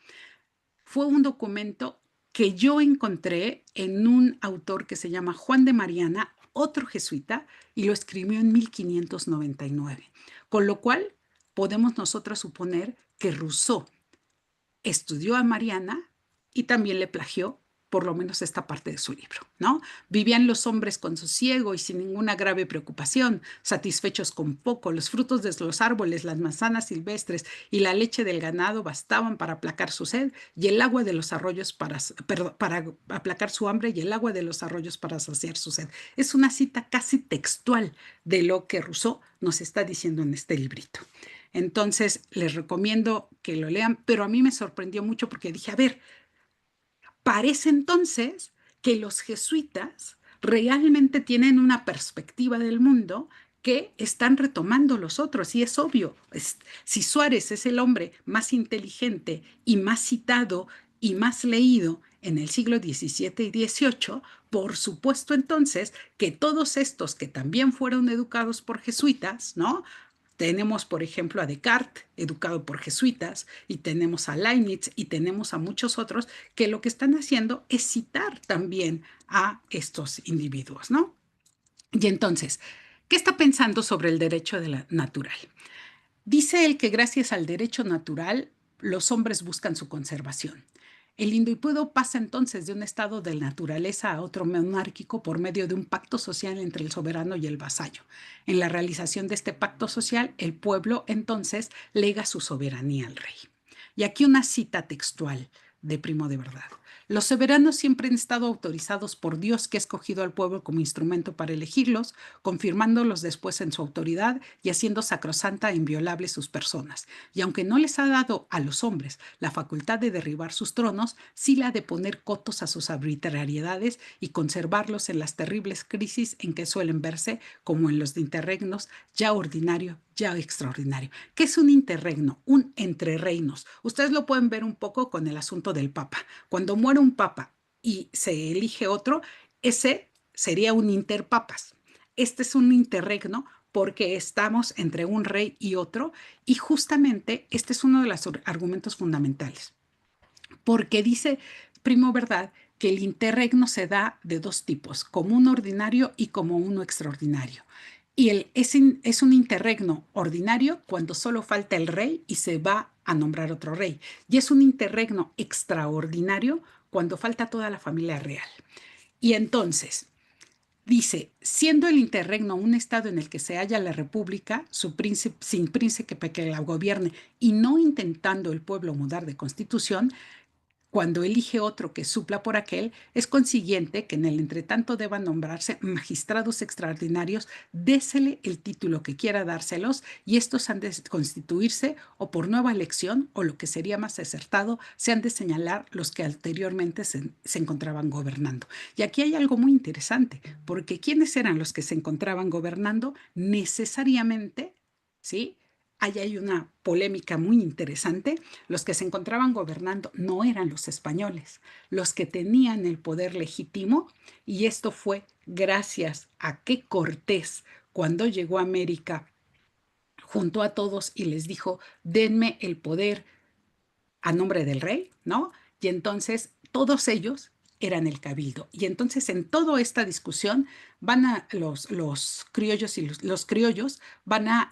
fue un documento que yo encontré en un autor que se llama Juan de Mariana, otro jesuita, y lo escribió en 1599. Con lo cual, podemos nosotros suponer que Rousseau estudió a Mariana y también le plagió por lo menos esta parte de su libro, ¿no? Vivían los hombres con sosiego y sin ninguna grave preocupación, satisfechos con poco. Los frutos de los árboles, las manzanas silvestres y la leche del ganado bastaban para aplacar su sed y el agua de los arroyos para aplacar su hambre y el agua de los arroyos para saciar su sed. Es una cita casi textual de lo que Rousseau nos está diciendo en este librito. Entonces, les recomiendo que lo lean, pero a mí me sorprendió mucho porque dije, a ver, parece entonces que los jesuitas realmente tienen una perspectiva del mundo que están retomando los otros, y es obvio, si Suárez es el hombre más inteligente y más citado y más leído en el siglo XVII y XVIII, por supuesto entonces que todos estos que también fueron educados por jesuitas, ¿no? Tenemos, por ejemplo, a Descartes, educado por jesuitas, y tenemos a Leibniz y tenemos a muchos otros que lo que están haciendo es citar también a estos individuos, ¿no? Y entonces, ¿qué está pensando sobre el derecho natural? Dice él que gracias al derecho natural, los hombres buscan su conservación. El individuo pasa entonces de un estado de naturaleza a otro monárquico por medio de un pacto social entre el soberano y el vasallo. En la realización de este pacto social, el pueblo entonces lega su soberanía al rey. Y aquí una cita textual de Primo de Verdad. Los soberanos siempre han estado autorizados por Dios, que ha escogido al pueblo como instrumento para elegirlos, confirmándolos después en su autoridad y haciendo sacrosanta e inviolable sus personas. Y aunque no les ha dado a los hombres la facultad de derribar sus tronos, sí la de poner cotos a sus arbitrariedades y conservarlos en las terribles crisis en que suelen verse, como en los de interregnos, ya ordinario, ya extraordinario. ¿Qué es un interregno? Un entre reinos. Ustedes lo pueden ver un poco con el asunto del Papa. Cuando muere un Papa y se elige otro, ese sería un interpapas. Este es un interregno porque estamos entre un rey y otro, y justamente este es uno de los argumentos fundamentales, porque dice Primo Verdad que el interregno se da de dos tipos, como un ordinario y como uno extraordinario. Y es un interregno ordinario cuando solo falta el rey y se va a nombrar otro rey. Y es un interregno extraordinario cuando falta toda la familia real. Y entonces, dice, siendo el interregno un estado en el que se halla la república, sin príncipe que la gobierne y no intentando el pueblo mudar de constitución, cuando elige otro que supla por aquel, es consiguiente que en el entretanto deban nombrarse magistrados extraordinarios, désele el título que quiera dárselos, y estos han de constituirse o por nueva elección, o lo que sería más acertado, se han de señalar los que anteriormente se encontraban gobernando. Y aquí hay algo muy interesante, porque ¿quiénes eran los que se encontraban gobernando? Necesariamente, ¿sí? Ahí hay una polémica muy interesante. Los que se encontraban gobernando no eran los españoles, los que tenían el poder legítimo, y esto fue gracias a que Cortés, cuando llegó a América, juntó a todos y les dijo, denme el poder a nombre del rey, ¿no? Y entonces todos ellos eran el cabildo. Y entonces en toda esta discusión van a los criollos y los criollos van a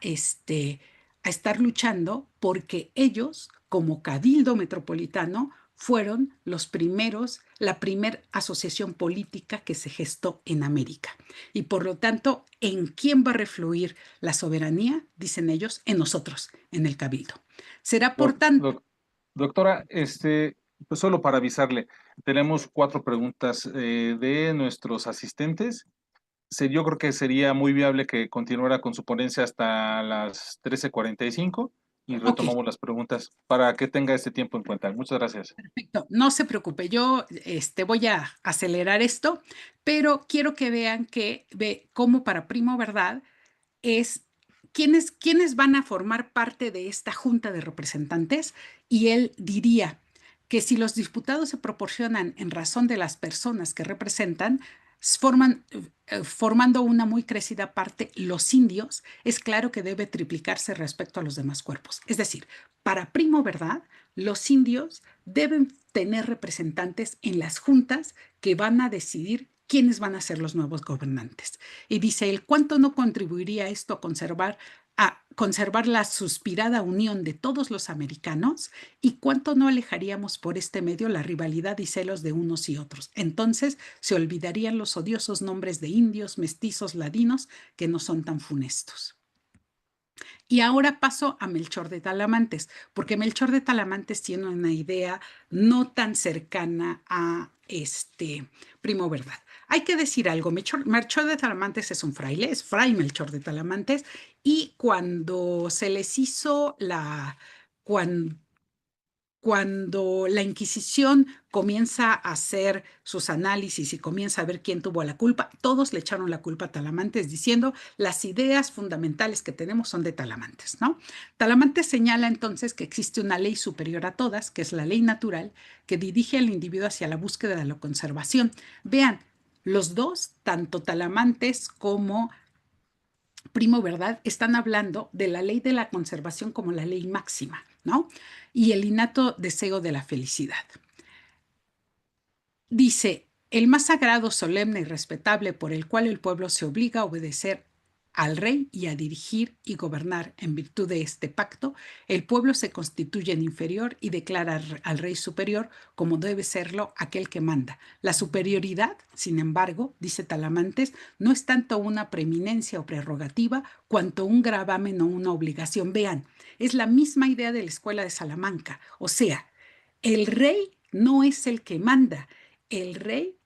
estar luchando porque ellos, como cabildo metropolitano, fueron los primeros, la primera asociación política que se gestó en América. Y por lo tanto, ¿en quién va a refluir la soberanía? Dicen ellos, en nosotros, en el cabildo. Será por tanto... Doctora, pues solo para avisarle, tenemos 4 preguntas de nuestros asistentes. Yo creo que sería muy viable que continuara con su ponencia hasta las 13:45 y Ok, retomamos las preguntas para que tenga este tiempo en cuenta. Muchas gracias. perfecto. No se preocupe, yo voy a acelerar esto, pero quiero que vean que ve cómo para Primo Verdad es quiénes van a formar parte de esta junta de representantes, y él diría que si los diputados se proporcionan en razón de las personas que representan, formando una muy crecida parte los indios, es claro que debe triplicarse respecto a los demás cuerpos. Es decir, para Primo Verdad, los indios deben tener representantes en las juntas que van a decidir quiénes van a ser los nuevos gobernantes. Y dice él, ¿cuánto no contribuiría esto a conservar la suspirada unión de todos los americanos, y cuánto no alejaríamos por este medio la rivalidad y celos de unos y otros? Entonces se olvidarían los odiosos nombres de indios, mestizos, ladinos, que no son tan funestos. Y ahora paso a Melchor de Talamantes, porque Melchor de Talamantes tiene una idea no tan cercana a Primo Verdad. Hay que decir algo, Melchor de Talamantes es un fraile, es fray Melchor de Talamantes, y cuando se les hizo cuando la Inquisición comienza a hacer sus análisis y comienza a ver quién tuvo la culpa, todos le echaron la culpa a Talamantes diciendo las ideas fundamentales que tenemos son de Talamantes, ¿no? Talamantes señala entonces que existe una ley superior a todas, que es la ley natural, que dirige al individuo hacia la búsqueda de la conservación. Vean, los dos, tanto Talamantes como Primo Verdad, están hablando de la ley de la conservación como la ley máxima, ¿no? Y el innato deseo de la felicidad. Dice, el más sagrado, solemne y respetable por el cual el pueblo se obliga a obedecer al rey y a dirigir y gobernar en virtud de este pacto, el pueblo se constituye en inferior y declara al rey superior, como debe serlo aquel que manda. La superioridad, sin embargo, dice Talamantes, no es tanto una preeminencia o prerrogativa, cuanto un gravamen o una obligación. Vean, es la misma idea de la escuela de Salamanca, o sea, el rey no es el que manda. El rey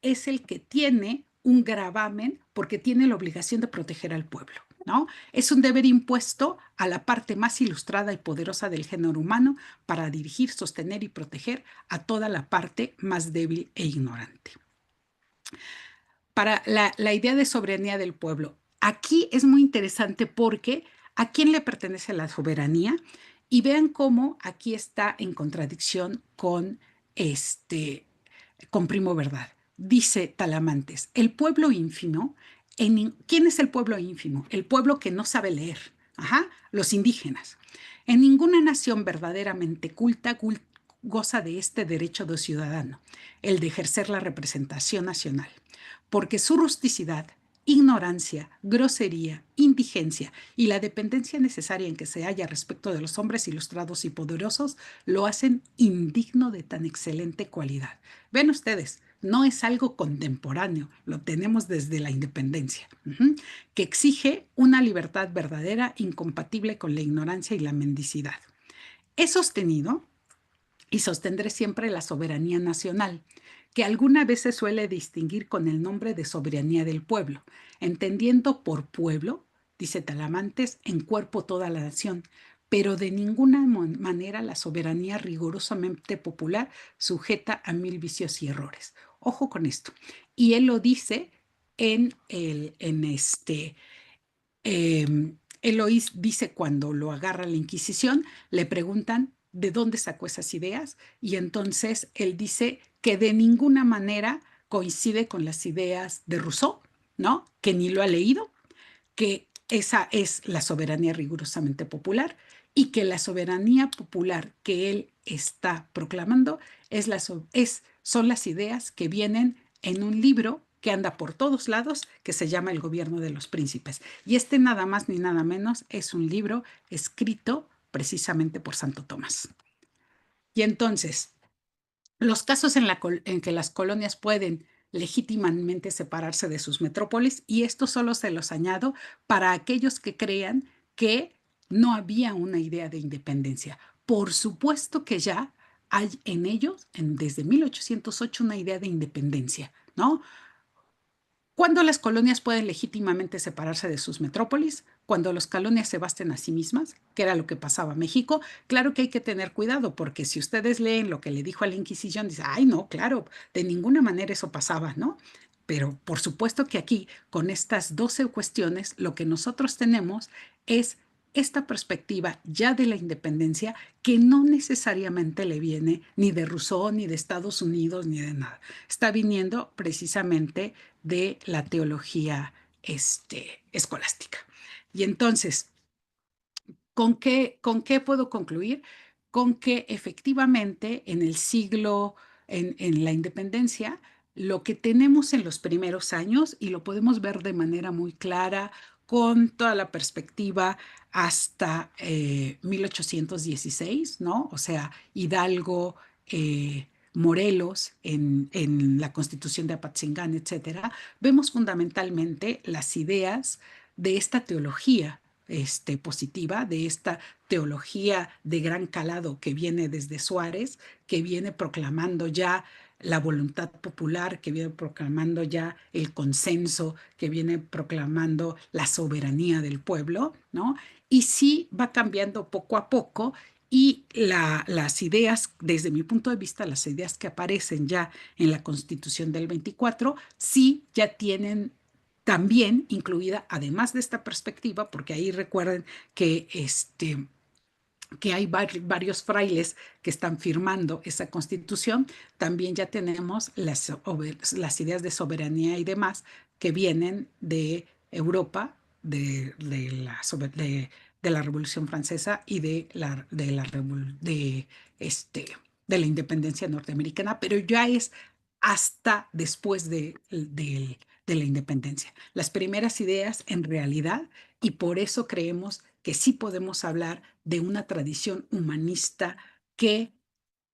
es el que tiene un gravamen porque tiene la obligación de proteger al pueblo, ¿no? Es un deber impuesto a la parte más ilustrada y poderosa del género humano para dirigir, sostener y proteger a toda la parte más débil e ignorante. Para la idea de soberanía del pueblo, aquí es muy interesante porque ¿a quién le pertenece la soberanía? Y vean cómo aquí está en contradicción con Primo Verdad. Dice Talamantes, el pueblo ínfimo, ¿quién es el pueblo ínfimo? El pueblo que no sabe leer, los indígenas. En ninguna nación verdaderamente culta goza de este derecho de ciudadano, el de ejercer la representación nacional, porque su rusticidad, ignorancia, grosería, indigencia y la dependencia necesaria en que se halla respecto de los hombres ilustrados y poderosos lo hacen indigno de tan excelente cualidad. Ven ustedes, no es algo contemporáneo, lo tenemos desde la independencia, que exige una libertad verdadera incompatible con la ignorancia y la mendicidad. He sostenido y sostendré siempre la soberanía nacional, que alguna vez se suele distinguir con el nombre de soberanía del pueblo, entendiendo por pueblo, dice Talamantes, en cuerpo toda la nación, pero de ninguna manera la soberanía rigurosamente popular sujeta a mil vicios y errores. Ojo con esto. Y él lo dice él lo dice cuando lo agarra la Inquisición, le preguntan de dónde sacó esas ideas y entonces él dice que de ninguna manera coincide con las ideas de Rousseau, ¿no? Que ni lo ha leído, que esa es la soberanía rigurosamente popular y que la soberanía popular que él está proclamando son las ideas que vienen en un libro que anda por todos lados, que se llama El gobierno de los príncipes. Y este nada más ni nada menos es un libro escrito precisamente por Santo Tomás. Y entonces, los casos en que las colonias pueden legítimamente separarse de sus metrópolis, y esto solo se los añado para aquellos que crean que no había una idea de independencia. Por supuesto que ya hay en ellos, desde 1808, una idea de independencia, ¿no? ¿Cuándo las colonias pueden legítimamente separarse de sus metrópolis? Cuando las colonias se basten a sí mismas, que era lo que pasaba en México. Claro que hay que tener cuidado, porque si ustedes leen lo que le dijo a la Inquisición, dice, ay, no, claro, de ninguna manera eso pasaba, ¿no? Pero por supuesto que aquí, con estas 12 cuestiones, lo que nosotros tenemos es esta perspectiva ya de la independencia que no necesariamente le viene ni de Rousseau, ni de Estados Unidos, ni de nada. Está viniendo precisamente de la teología escolástica. Y entonces, ¿con qué puedo concluir? Con que efectivamente en el siglo, en la independencia, lo que tenemos en los primeros años, y lo podemos ver de manera muy clara con toda la perspectiva hasta 1816, ¿no? O sea, Hidalgo, Morelos en la Constitución de Apatzingán, etcétera, vemos fundamentalmente las ideas de esta teología positiva, de esta teología de gran calado que viene desde Suárez, que viene proclamando ya la voluntad popular, que viene proclamando ya el consenso, que viene proclamando la soberanía del pueblo, ¿no? Y sí va cambiando poco a poco y las ideas, desde mi punto de vista, las ideas que aparecen ya en la Constitución del 24, sí ya tienen también incluida, además de esta perspectiva, porque ahí recuerden que hay varios frailes que están firmando esa constitución, también ya tenemos las ideas de soberanía y demás que vienen de Europa, de la Revolución Francesa y de la independencia norteamericana, pero ya es hasta después de la independencia. Las primeras ideas en realidad, y por eso creemos que sí podemos hablar de una tradición humanista que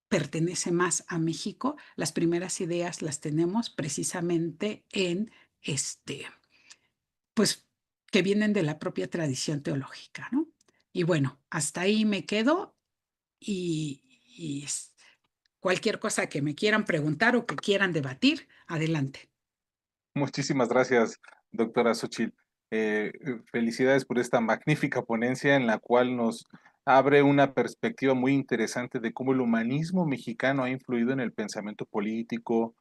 pertenece más a México. Las primeras ideas las tenemos precisamente pues, que vienen de la propia tradición teológica, ¿no? Y bueno, hasta ahí me quedo y cualquier cosa que me quieran preguntar o que quieran debatir, adelante. Muchísimas gracias, doctora Xochitl. Felicidades por esta magnífica ponencia en la cual nos abre una perspectiva muy interesante de cómo el humanismo mexicano ha influido en el pensamiento político,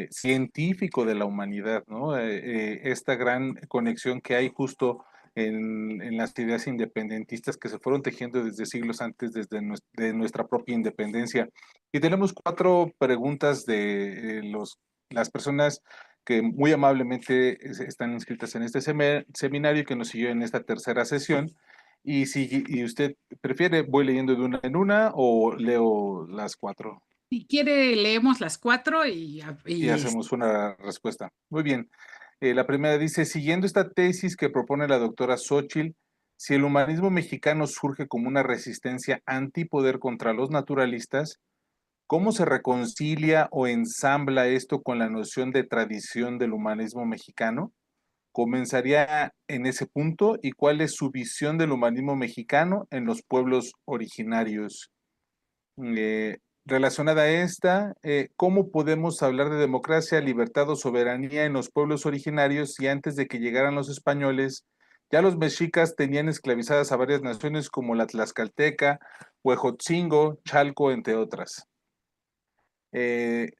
científico de la humanidad, ¿no? Esta gran conexión que hay justo en las ideas independentistas que se fueron tejiendo desde siglos antes, desde de nuestra propia independencia. Y tenemos 4 preguntas de las personas que muy amablemente están inscritas en este seminario que nos siguió en esta tercera sesión. Y si usted prefiere, voy leyendo de una en una o leo las 4 Si quiere, leemos las 4 y hacemos una respuesta. Muy bien. La primera dice, siguiendo esta tesis que propone la doctora Xochitl, si el humanismo mexicano surge como una resistencia antipoder contra los naturalistas, ¿cómo se reconcilia o ensambla esto con la noción de tradición del humanismo mexicano? ¿Comenzaría en ese punto? ¿Y cuál es su visión del humanismo mexicano en los pueblos originarios? Relacionada a esta, ¿cómo podemos hablar de democracia, libertad o soberanía en los pueblos originarios si antes de que llegaran los españoles ya los mexicas tenían esclavizadas a varias naciones como la Tlaxcalteca, Huejotzingo, Chalco, entre otras? Eh,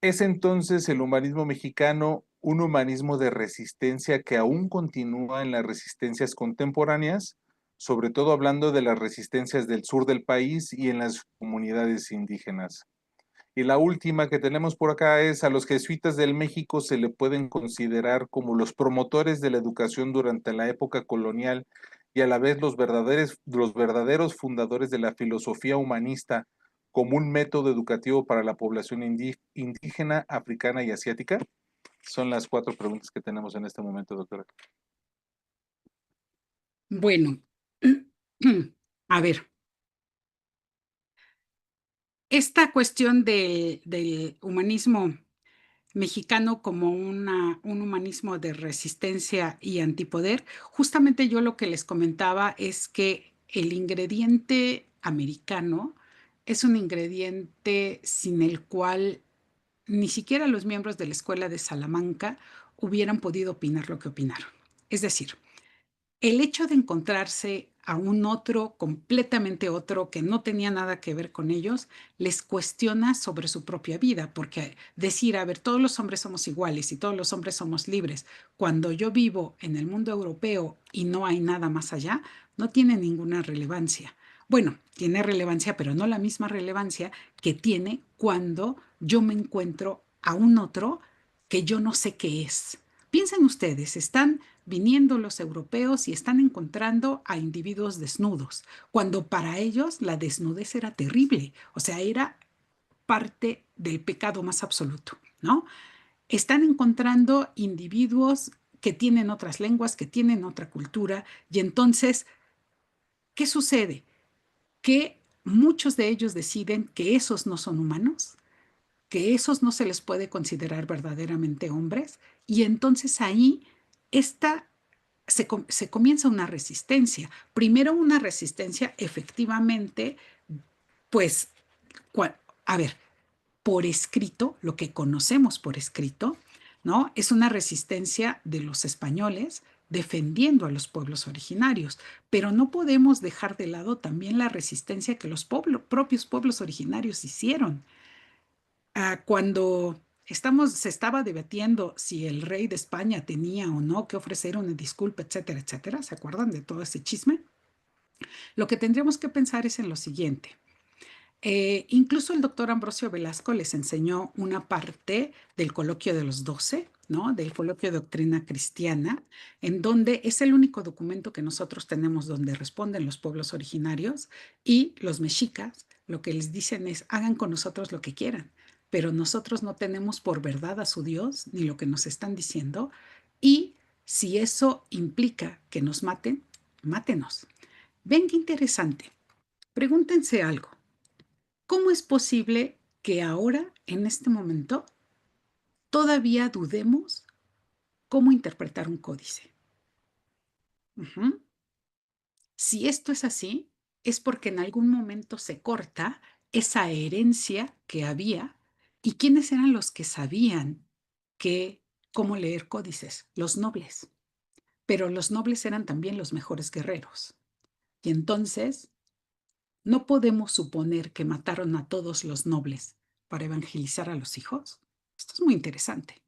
¿Es entonces el humanismo mexicano un humanismo de resistencia que aún continúa en las resistencias contemporáneas, sobre todo hablando de las resistencias del sur del país y en las comunidades indígenas? Y la última que tenemos por acá es a los jesuitas del México se le pueden considerar como los promotores de la educación durante la época colonial y a la vez los verdaderos fundadores de la filosofía humanista como un método educativo para la población indígena, africana y asiática. Son las 4 preguntas que tenemos en este momento, doctora. Bueno, a ver, esta cuestión del humanismo mexicano como un humanismo de resistencia y antipoder, justamente yo lo que les comentaba es que el ingrediente americano es un ingrediente sin el cual ni siquiera los miembros de la Escuela de Salamanca hubieran podido opinar lo que opinaron. Es decir, el hecho de encontrarse a un otro, completamente otro, que no tenía nada que ver con ellos, les cuestiona sobre su propia vida, porque decir, a ver, todos los hombres somos iguales y todos los hombres somos libres, cuando yo vivo en el mundo europeo y no hay nada más allá, no tiene ninguna relevancia. Bueno, tiene relevancia, pero no la misma relevancia que tiene cuando yo me encuentro a un otro que yo no sé qué es. Piensen ustedes, están viniendo los europeos y están encontrando a individuos desnudos, cuando para ellos la desnudez era terrible, o sea, era parte del pecado más absoluto, ¿no? Están encontrando individuos que tienen otras lenguas, que tienen otra cultura, y entonces, ¿qué sucede? Que muchos de ellos deciden que esos no son humanos, que esos no se les puede considerar verdaderamente hombres, y entonces ahí esta se comienza una resistencia. Primero una resistencia efectivamente, pues, a ver, por escrito, lo que conocemos por escrito, ¿no? Es una resistencia de los españoles defendiendo a los pueblos originarios, pero no podemos dejar de lado también la resistencia que los propios pueblos originarios hicieron. Cuando se estaba debatiendo si el rey de España tenía o no que ofrecer una disculpa, etcétera, etcétera. ¿Se acuerdan de todo ese chisme? Lo que tendríamos que pensar es en lo siguiente. Incluso el doctor Ambrosio Velasco les enseñó una parte del Coloquio de los 12, ¿no? Del Coloquio de Doctrina Cristiana, en donde es el único documento que nosotros tenemos donde responden los pueblos originarios y los mexicas. Lo que les dicen es, hagan con nosotros lo que quieran, pero nosotros no tenemos por verdad a su Dios ni lo que nos están diciendo, y si eso implica que nos maten, mátenos. Ven qué interesante. Pregúntense algo. ¿Cómo es posible que ahora, en este momento, todavía dudemos cómo interpretar un códice? Si esto es así, es porque en algún momento se corta esa herencia que había y quiénes eran los que sabían cómo leer códices, los nobles. Pero los nobles eran también los mejores guerreros. Y entonces no podemos suponer que mataron a todos los nobles para evangelizar a los hijos. Esto es muy interesante,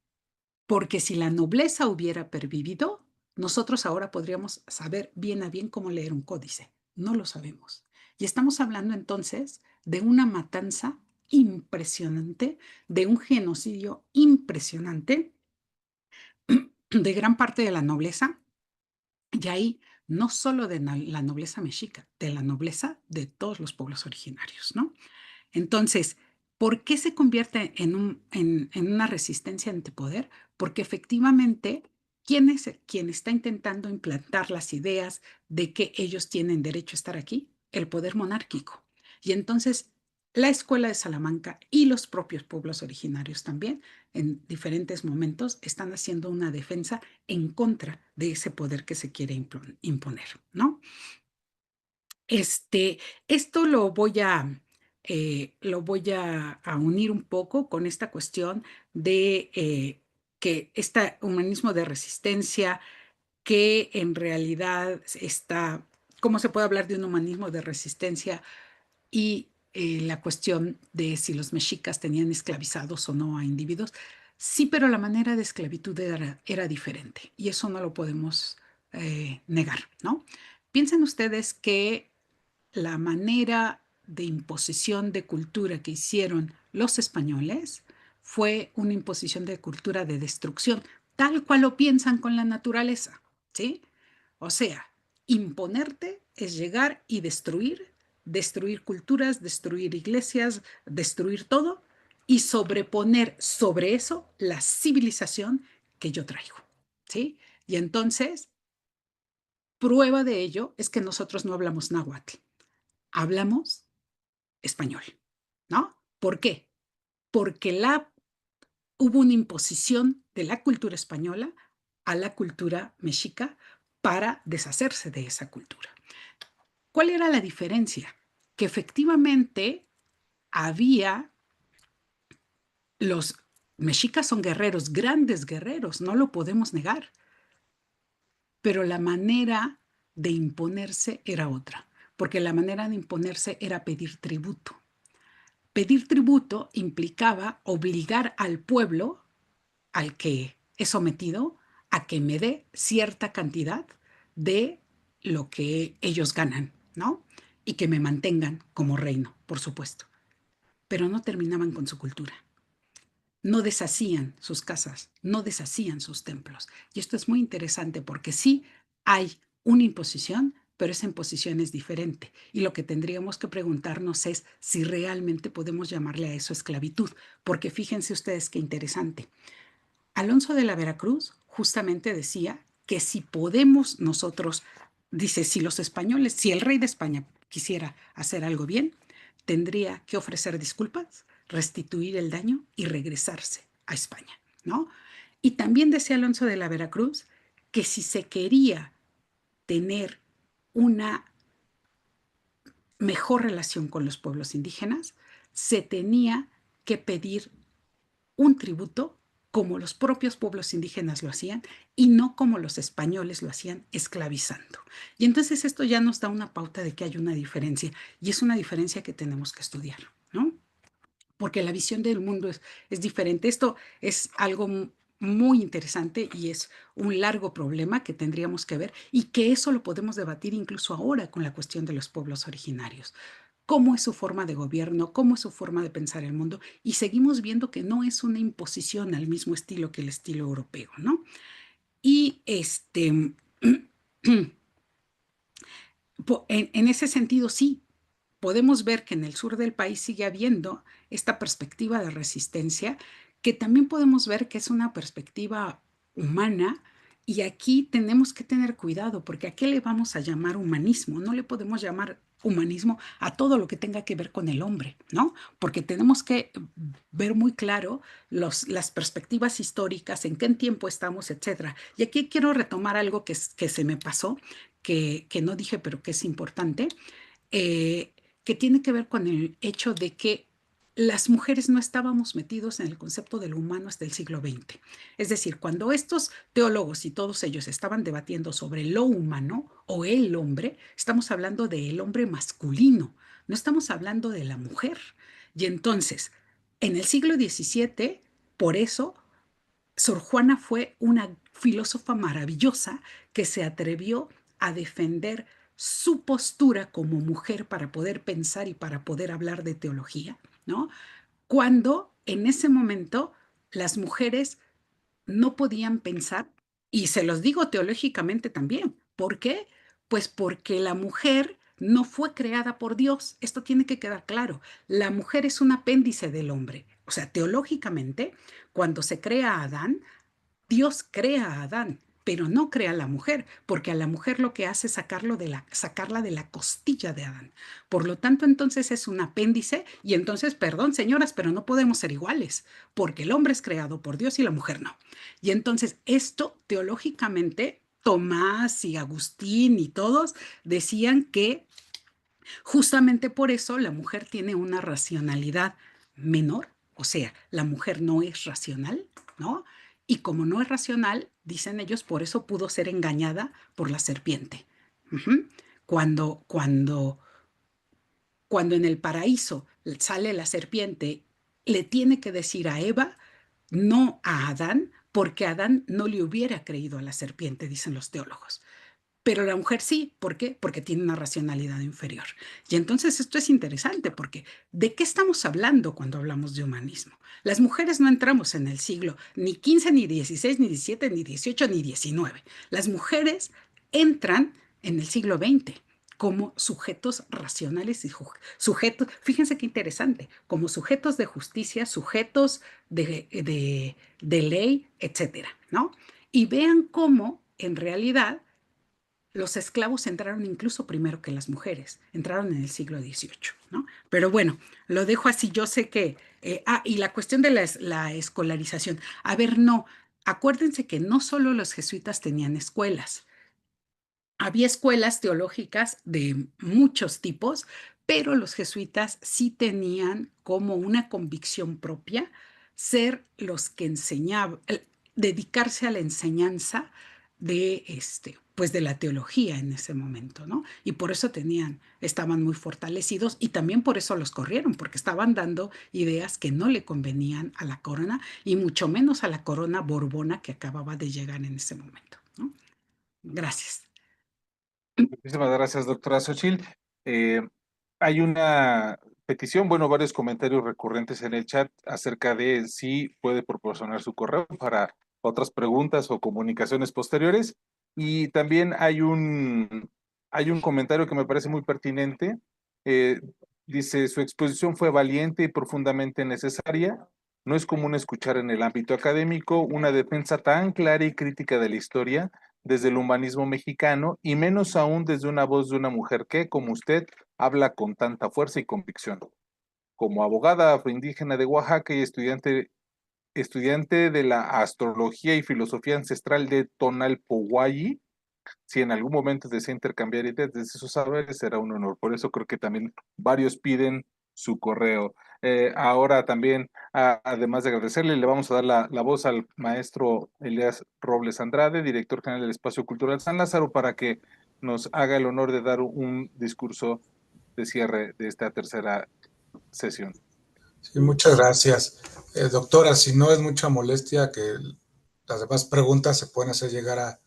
porque si la nobleza hubiera pervivido, nosotros ahora podríamos saber bien a bien cómo leer un códice. No lo sabemos. Y estamos hablando entonces de una matanza impresionante, de un genocidio impresionante de gran parte de la nobleza, y ahí no solo de la nobleza mexica, de la nobleza de todos los pueblos originarios, ¿no? Entonces, ¿por qué se convierte en una resistencia ante poder? Porque efectivamente, ¿quién está intentando implantar las ideas de que ellos tienen derecho a estar aquí? El poder monárquico. Y entonces, la escuela de Salamanca y los propios pueblos originarios también, en diferentes momentos, están haciendo una defensa en contra de ese poder que se quiere imponer, ¿no? Esto lo voy a unir un poco con esta cuestión de que este humanismo de resistencia, que en realidad está, ¿cómo se puede hablar de un humanismo de resistencia? Y la cuestión de si los mexicas tenían esclavizados o no a individuos. Sí, pero la manera de esclavitud era diferente y eso no lo podemos negar, ¿no? Piensen ustedes que la manera de imposición de cultura que hicieron los españoles fue una imposición de cultura de destrucción, tal cual lo piensan con la naturaleza, ¿sí? O sea, imponerte es llegar y destruir culturas, destruir iglesias, destruir todo y sobreponer sobre eso la civilización que yo traigo, ¿sí? Y entonces, prueba de ello es que nosotros no hablamos náhuatl, hablamos español, ¿no? ¿Por qué? Porque hubo una imposición de la cultura española a la cultura mexica para deshacerse de esa cultura. ¿Cuál era la diferencia? Que efectivamente había, los mexicas son guerreros, grandes guerreros, no lo podemos negar, pero la manera de imponerse era otra, porque la manera de imponerse era pedir tributo. Pedir tributo implicaba obligar al pueblo al que es sometido a que me dé cierta cantidad de lo que ellos ganan, ¿no? Y que me mantengan como reino, por supuesto. Pero no terminaban con su cultura. No deshacían sus casas, no deshacían sus templos. Y esto es muy interesante porque sí hay una imposición, pero esa imposición es diferente. Y lo que tendríamos que preguntarnos es si realmente podemos llamarle a eso esclavitud, porque fíjense ustedes qué interesante. Alonso de la Veracruz justamente decía que si podemos nosotros, dice, si los españoles, si el rey de España quisiera hacer algo bien, tendría que ofrecer disculpas, restituir el daño y regresarse a España, ¿no? Y también decía Alonso de la Veracruz que si se quería tener una mejor relación con los pueblos indígenas, se tenía que pedir un tributo como los propios pueblos indígenas lo hacían y no como los españoles lo hacían esclavizando. Y entonces esto ya nos da una pauta de que hay una diferencia y es una diferencia que tenemos que estudiar, ¿no? Porque la visión del mundo es diferente. Esto es algo muy interesante y es un largo problema que tendríamos que ver y que eso lo podemos debatir incluso ahora con la cuestión de los pueblos originarios. Cómo es su forma de gobierno, cómo es su forma de pensar el mundo, y seguimos viendo que no es una imposición al mismo estilo que el estilo europeo, ¿no? Y en ese sentido, sí, podemos ver que en el sur del país sigue habiendo esta perspectiva de resistencia, que también podemos ver que es una perspectiva humana. Y aquí tenemos que tener cuidado, porque ¿a qué le vamos a llamar humanismo? No le podemos llamar humanismo a todo lo que tenga que ver con el hombre, ¿no? Porque tenemos que ver muy claro las perspectivas históricas, en qué tiempo estamos, etcétera. Y aquí quiero retomar algo que se me pasó, que no dije, pero que es importante, eh, que tiene que ver con el hecho de que las mujeres no estábamos metidos en el concepto de lo humano hasta el siglo XX. Es decir, cuando estos teólogos y todos ellos estaban debatiendo sobre lo humano o el hombre, estamos hablando del hombre masculino, no estamos hablando de la mujer. Y entonces, en el siglo XVII, por eso, Sor Juana fue una filósofa maravillosa que se atrevió a defender su postura como mujer para poder pensar y para poder hablar de teología, ¿no? Cuando en ese momento las mujeres no podían pensar, y se los digo teológicamente también. ¿Por qué? Pues porque la mujer no fue creada por Dios. Esto tiene que quedar claro. La mujer es un apéndice del hombre. O sea, teológicamente, cuando se crea a Adán, Dios crea a Adán, pero no crea a la mujer, porque a la mujer lo que hace es sacarla de la costilla de Adán. Por lo tanto, entonces es un apéndice y entonces, perdón, señoras, pero no podemos ser iguales, porque el hombre es creado por Dios y la mujer no. Y entonces esto teológicamente, Tomás y Agustín y todos decían que justamente por eso la mujer tiene una racionalidad menor, o sea, la mujer no es racional, ¿no? Y como no es racional, dicen ellos, por eso pudo ser engañada por la serpiente. Ujú. Cuando, cuando, cuando en el paraíso sale la serpiente, le tiene que decir a Eva, no a Adán, porque Adán no le hubiera creído a la serpiente, dicen los teólogos. Pero la mujer sí, ¿por qué? Porque tiene una racionalidad inferior. Y entonces esto es interesante porque ¿de qué estamos hablando cuando hablamos de humanismo? Las mujeres no entramos en el siglo ni XV, ni XVI, ni XVII, ni XVIII, ni XIX. Las mujeres entran en el siglo XX como sujetos racionales y sujetos, fíjense qué interesante, como sujetos de justicia, sujetos de ley, etcétera, ¿no? Y vean cómo en realidad los esclavos entraron incluso primero que las mujeres, entraron en el siglo XVIII, ¿no? Pero bueno, lo dejo así, yo sé que, y la cuestión de la escolarización, a ver, no, acuérdense que no solo los jesuitas tenían escuelas, había escuelas teológicas de muchos tipos, pero los jesuitas sí tenían como una convicción propia ser los que enseñaban, dedicarse a la enseñanza de pues de la teología en ese momento, ¿no? Y por eso estaban muy fortalecidos y también por eso los corrieron, porque estaban dando ideas que no le convenían a la corona y mucho menos a la corona borbona que acababa de llegar en ese momento, ¿no? Gracias. Muchísimas gracias, doctora Xochitl. Eh, Hay una petición, bueno, varios comentarios recurrentes en el chat acerca de si puede proporcionar su correo para otras preguntas o comunicaciones posteriores. Y también hay un comentario que me parece muy pertinente. Eh, Dice, su exposición fue valiente y profundamente necesaria. No es común escuchar en el ámbito académico una defensa tan clara y crítica de la historia desde el humanismo mexicano y menos aún desde una voz de una mujer que, como usted, habla con tanta fuerza y convicción. Como abogada afroindígena de Oaxaca y estudiante de la astrología y filosofía ancestral de Tonalpohualli, si en algún momento desea intercambiar ideas de esos saberes, será un honor. Por eso creo que también varios piden su correo. Ahora también, además de agradecerle, le vamos a dar la voz al maestro Elías Robles Andrade, director general del Espacio Cultural San Lázaro, para que nos haga el honor de dar un discurso de cierre de esta tercera sesión. Sí, muchas gracias. Doctora, si no es mucha molestia que las demás preguntas se pueden hacer llegar a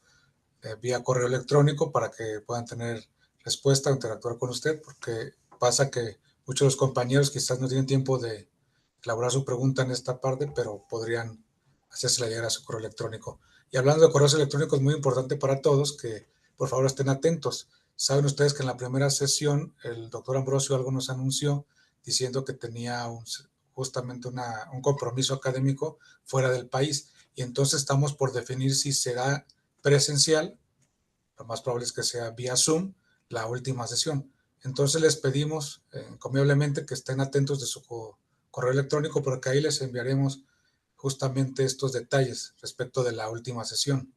vía correo electrónico para que puedan tener respuesta o interactuar con usted, porque pasa que muchos de los compañeros quizás no tienen tiempo de elaborar su pregunta en esta parte, pero podrían hacérsela llegar a su correo electrónico. Y hablando de correos electrónicos, muy importante para todos que por favor estén atentos. Saben ustedes que en la primera sesión el doctor Ambrosio algo nos anunció diciendo que tenía justamente un compromiso académico fuera del país. Y entonces estamos por definir si será presencial, lo más probable es que sea vía Zoom, la última sesión. Entonces les pedimos encomiablemente que estén atentos de su correo electrónico porque ahí les enviaremos justamente estos detalles respecto de la última sesión.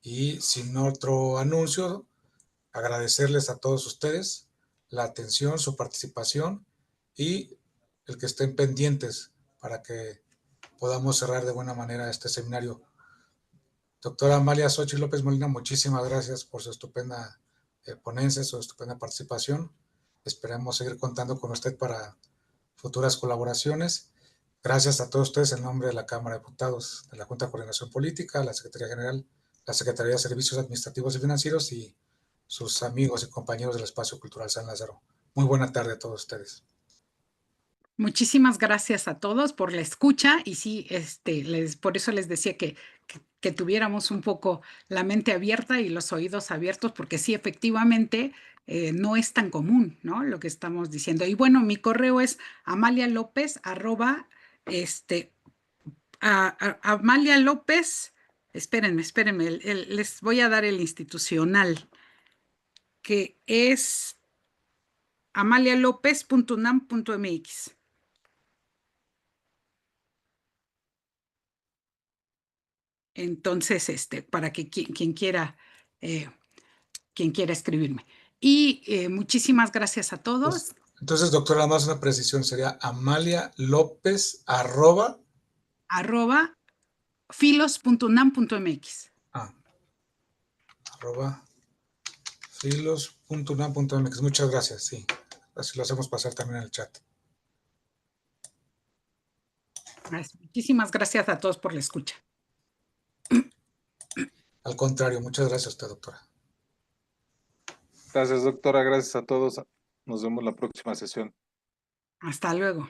Y sin otro anuncio, agradecerles a todos ustedes la atención, su participación y el que estén pendientes para que podamos cerrar de buena manera este seminario. Doctora Amalia Xochitl López Molina, muchísimas gracias por su estupenda ponencia, su estupenda participación. Esperamos seguir contando con usted para futuras colaboraciones. Gracias a todos ustedes en nombre de la Cámara de Diputados, de la Junta de Coordinación Política, la Secretaría General, la Secretaría de Servicios Administrativos y Financieros y sus amigos y compañeros del Espacio Cultural San Lázaro. Muy buena tarde a todos ustedes. Muchísimas gracias a todos por la escucha y sí, por eso les decía que tuviéramos un poco la mente abierta y los oídos abiertos, porque sí, efectivamente, no es tan común, ¿no? Lo que estamos diciendo. Y bueno, mi correo es amalialopez@, Amalia López, espérenme, les voy a dar el institucional, que es amalialopez.unam.mx. Entonces, para que quien quiera escribirme. Y muchísimas gracias a todos. Entonces, doctora, nada más una precisión, sería Amalia López @filos.unam.mx. @filos.unam.mx. Muchas gracias, sí. Así lo hacemos pasar también en el chat. Muchísimas gracias a todos por la escucha. Al contrario, muchas gracias a usted, doctora. Gracias, doctora. Gracias a todos. Nos vemos la próxima sesión. Hasta luego.